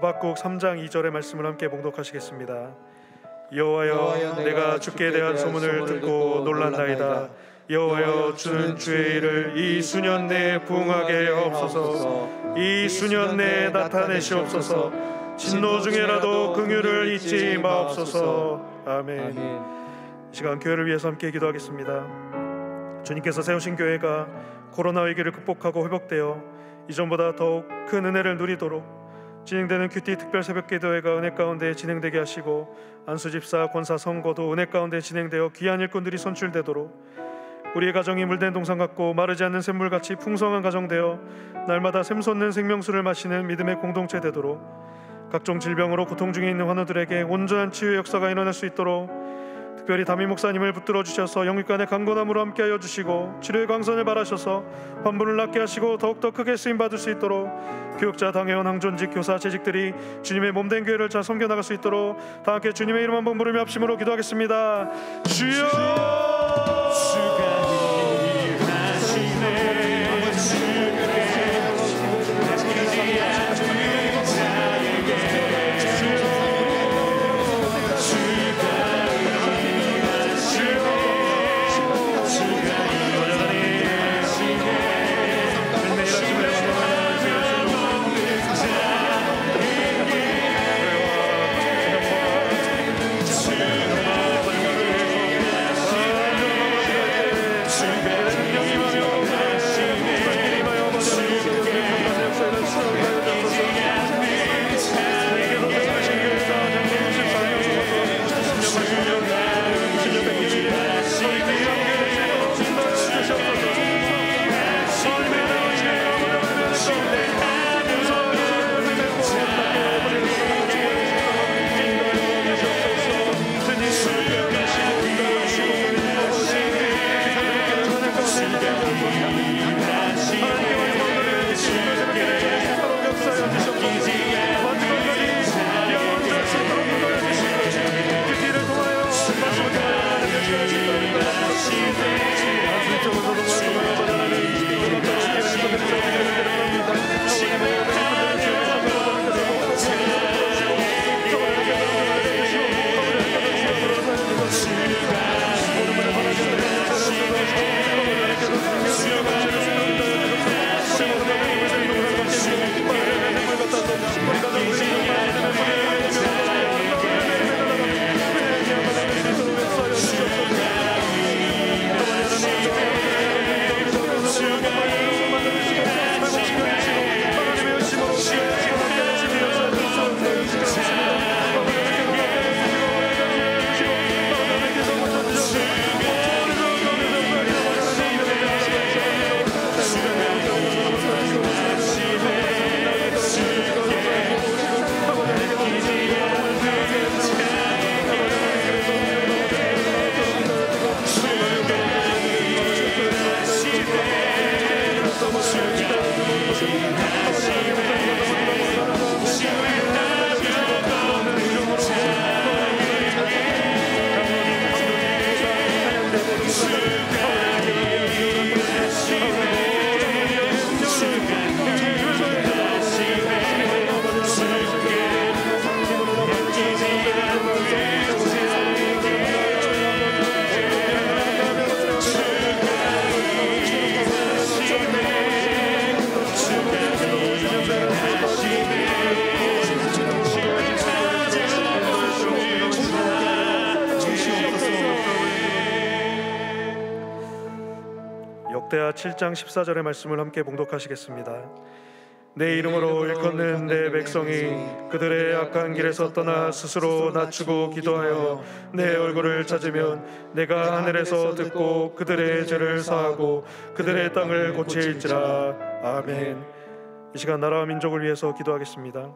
하박국 3장 2절의 말씀을 함께 봉독하시겠습니다. 여호와여, 내가 주께 대한 소문을 듣고 놀란나이다. 여호와여, 주는 주의 일을 이 수년 내에 부응하게 하옵소서. 이 수년 내에 나타내시옵소서. 진노 중에라도 긍휼을 잊지 마옵소서. 아멘. 이 시간 교회를 위해서 함께 기도하겠습니다. 주님께서 세우신 교회가 코로나 위기를 극복하고 회복되어 이전보다 더욱 큰 은혜를 누리도록 진행되는 큐티 특별 새벽 기도회가 은혜 가운데 진행되게 하시고, 안수 집사, 권사, 성거도 은혜 가운데 진행되어 귀한 일꾼들이 선출되도록, 우리의 가정이 물된 동산 같고 마르지 않는 샘물같이 풍성한 가정 되어 날마다 샘솟는 생명수를 마시는 믿음의 공동체 되도록, 각종 질병으로 고통 중에 있는 환우들에게 온전한 치유의 역사가 일어날 수 있도록, 특별히 담임 목사님을 붙들어 주셔서 영육간의 강건함으로 함께하여 주시고, 치료의 광선을 발하셔서 환부를 낫게 하시고 더욱더 크게 쓰임받을 수 있도록, 교육자, 당회원, 항존직, 교사, 재직들이 주님의 몸된 교회를 잘 섬겨나갈 수 있도록 다 함께 주님의 이름 한번 부르며 합심으로 기도하겠습니다. 주여! 역대하 7장 14절의 말씀을 함께 봉독하시겠습니다. 내 이름으로 일컫는 내 백성이 그들의 악한 길에서 떠나 스스로 낮추고 기도하여 내 얼굴을 찾으면 내가 하늘에서 듣고 그들의 죄를 사하고 그들의 땅을 고칠지라. 아멘. 이 시간 나라와 민족을 위해서 기도하겠습니다.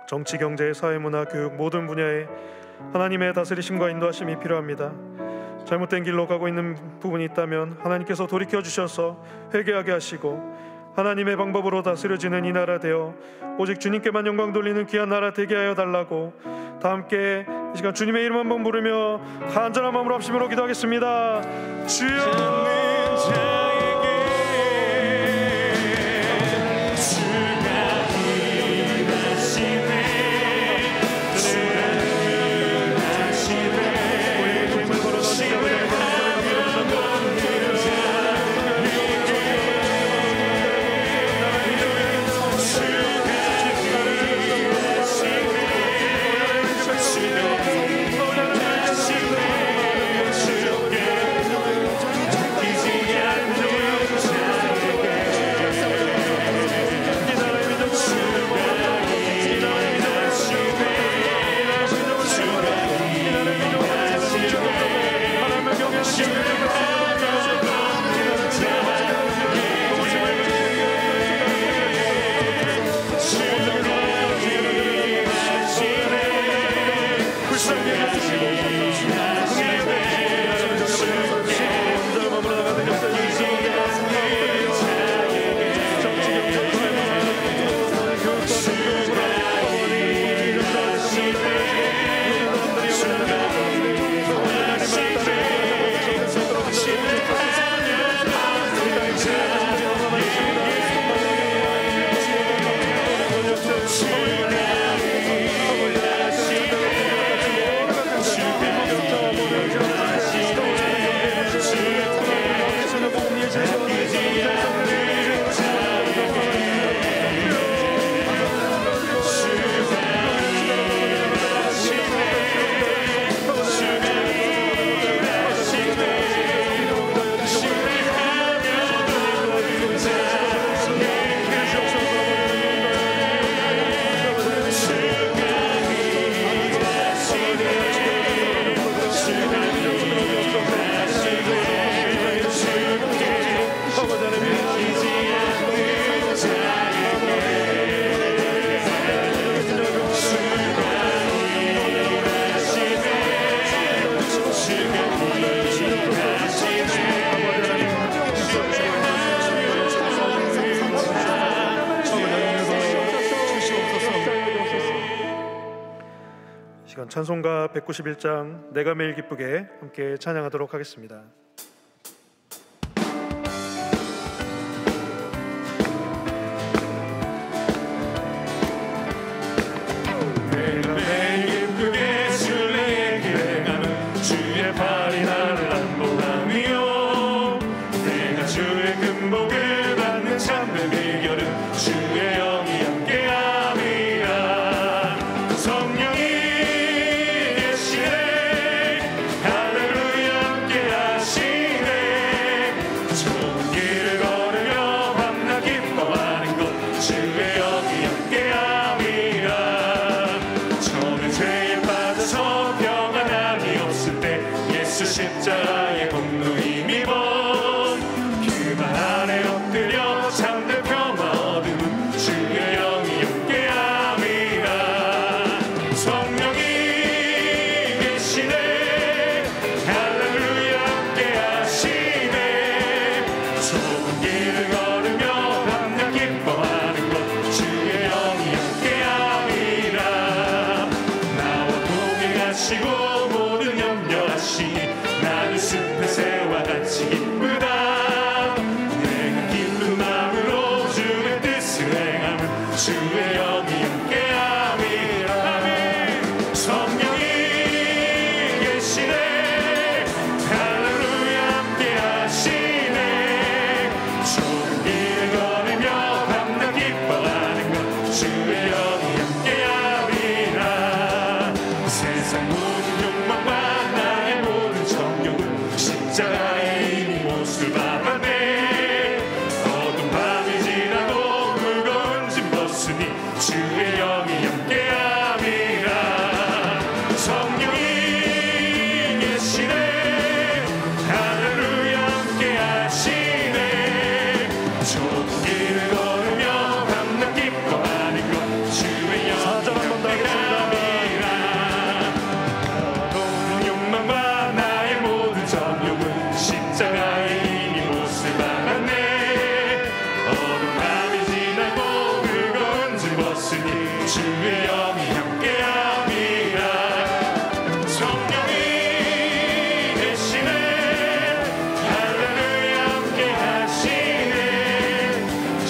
정치, 경제, 사회, 문화, 교육 모든 분야에 하나님의 다스리심과 인도하심이 필요합니다. 잘못된 길로 가고 있는 부분이 있다면 하나님께서 돌이켜 주셔서 회개하게 하시고 하나님의 방법으로 다스려지는 이 나라 되어 오직 주님께만 영광 돌리는 귀한 나라 되게 하여 달라고 다 함께 이 시간 주님의 이름 한번 부르며 간절한 마음으로 합심으로 기도하겠습니다. 주여! 주가 일하시네 찬송가 191장 내가 매일 기쁘게 함께 찬양하도록 하겠습니다. 내가 매일 기쁘게 주의 길에 가는 주의 발이 나를 안보하며 내가 주의 금복을 받는 참된 비결은 주의 영이 함께함이라. 성령이 계시네 할렐루야 함께하시네. 좋은 길을 걸으며 밤낮 기뻐하는 것 주의 영이 함께함이라. 저는 죄에 빠져서 평안함이 없을 때 예수 십자가의 공로 힘입어 그발 아래 엎드려 참된 평화 얻은 주의 영이 함께함이라. 성령이 계시네 할렐루야 함께하시네. 좋은 길을 걸으며 밤낮 기뻐하는 것 주의 영이 함께함이라. 나와 동행하시고 모든 염려하시니 나는 숲의 새와 같이 기쁘다. 내가 기쁜 마음으로 주의 뜻을 행하면 주의 영이 함께함이라. 아멘. 성령이 계시네 할렐루야 함께하시네. 좋은 길을 걸으며 밤낮 기뻐하는 것 주의 영이 함께함이라. 세상 모든 욕망과 나의 모든 정욕은 십자가에 이미 못을 박았네. 어두운 밤이 지나고 무거운 짐 벗으니 주의 영이 함께함이라. 성령이 계시네 할렐루야 함께하시네. 좋은 길을 걸으며 밤낮 기뻐하는 것 주의 영이 함께함이라. 모든 욕망과 나의 모든 정욕은 십자가에 이미 못을 박았네. 어두운 밤이 지나고 무거운 짐 벗으니 주의 영이 함께함이라. 성령이 계시네 할렐루야 함께하시네.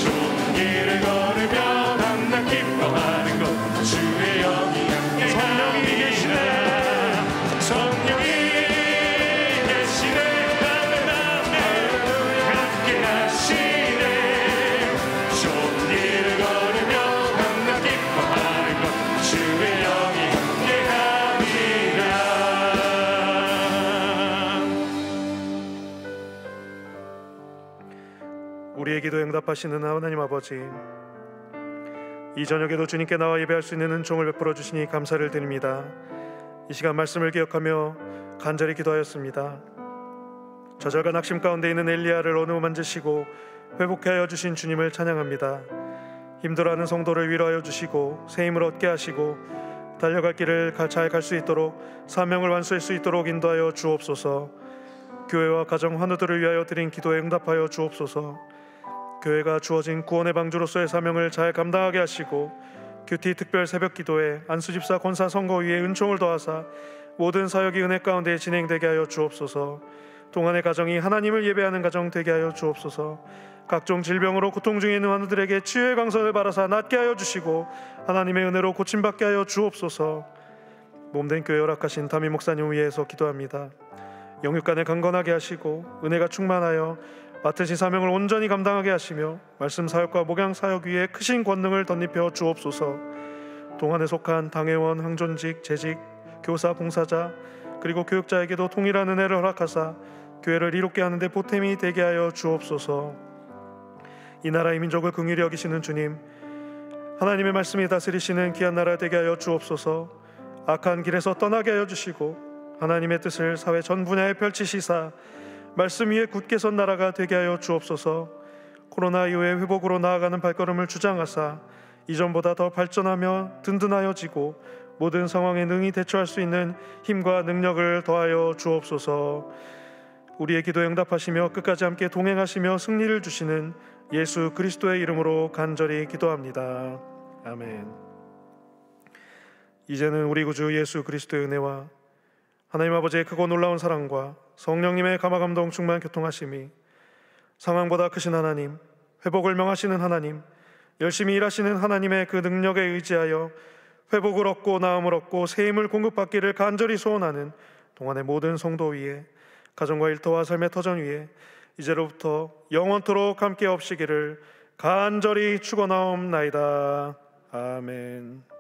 좋은 길을 걸으며 밤낮 기뻐하는 것 주의 영이 함께함이라. 성령이 계시네 할렐루야 함께하시네. 좋은 길을 걸으며 밤낮 기뻐하는 것 주의 영이 함께함이라. 우리의 기도 응답하시는 하나님 아버지, 이 저녁에도 주님께 나와 예배할 수 있는 은총을 베풀어 주시니 감사를 드립니다. 이 시간 말씀을 기억하며 간절히 기도하였습니다. 좌절과 낙심 가운데 있는 엘리야를 어느 만지시고 회복케 하여 주신 주님을 찬양합니다. 힘들어하는 성도를 위로하여 주시고 새 힘을 얻게 하시고 달려갈 길을 잘 갈 수 있도록 사명을 완수할 수 있도록 인도하여 주옵소서. 교회와 가정 환우들을 위하여 드린 기도에 응답하여 주옵소서. 교회가 주어진 구원의 방주로서의 사명을 잘 감당하게 하시고 큐티 특별 새벽 기도에 안수집사 권사 선거위에 은총을 더하사 모든 사역이 은혜 가운데 진행되게 하여 주옵소서. 동안의 가정이 하나님을 예배하는 가정 되게 하여 주옵소서. 각종 질병으로 고통 중에 있는 환우들에게 치유의 강선을 바라사 낫게 하여 주시고 하나님의 은혜로 고침받게 하여 주옵소서. 몸된 교회 허락하신 담임 목사님 위해서 기도합니다. 영육간을 강건하게 하시고 은혜가 충만하여 맡으신 사명을 온전히 감당하게 하시며 말씀 사역과 목양 사역 위에 크신 권능을 덧입혀 주옵소서. 동안에 속한 당회원, 항존직, 재직, 교사, 봉사자 그리고 교육자에게도 동일한 은혜를 허락하사 교회를 이롭게 하는 데 보탬이 되게 하여 주옵소서. 이 나라의 민족을 긍휼히 여기시는 주님, 하나님의 말씀이 다스리시는 귀한 나라 되게 하여 주옵소서. 악한 길에서 떠나게 하여 주시고 하나님의 뜻을 사회 전 분야에 펼치시사 말씀 위에 굳게 선 나라가 되게 하여 주옵소서. 코로나 이후의 회복으로 나아가는 발걸음을 주장하사 이전보다 더 발전하며 든든하여지고 모든 상황에 능히 대처할 수 있는 힘과 능력을 더하여 주옵소서. 우리의 기도에 응답하시며 끝까지 함께 동행하시며 승리를 주시는 예수 그리스도의 이름으로 간절히 기도합니다. 아멘. 이제는 우리 구주 예수 그리스도의 은혜와 하나님 아버지의 크고 놀라운 사랑과 성령님의 감화감동 충만 교통하심이, 상황보다 크신 하나님, 회복을 명하시는 하나님, 열심히 일하시는 하나님의 그 능력에 의지하여 회복을 얻고 나음을 얻고 새 힘을 공급받기를 간절히 소원하는 동안의 모든 성도 위에, 가정과 일터와 삶의 터전 위에 이제로부터 영원토록 함께 없시기를 간절히 축원하옵나이다. 아멘.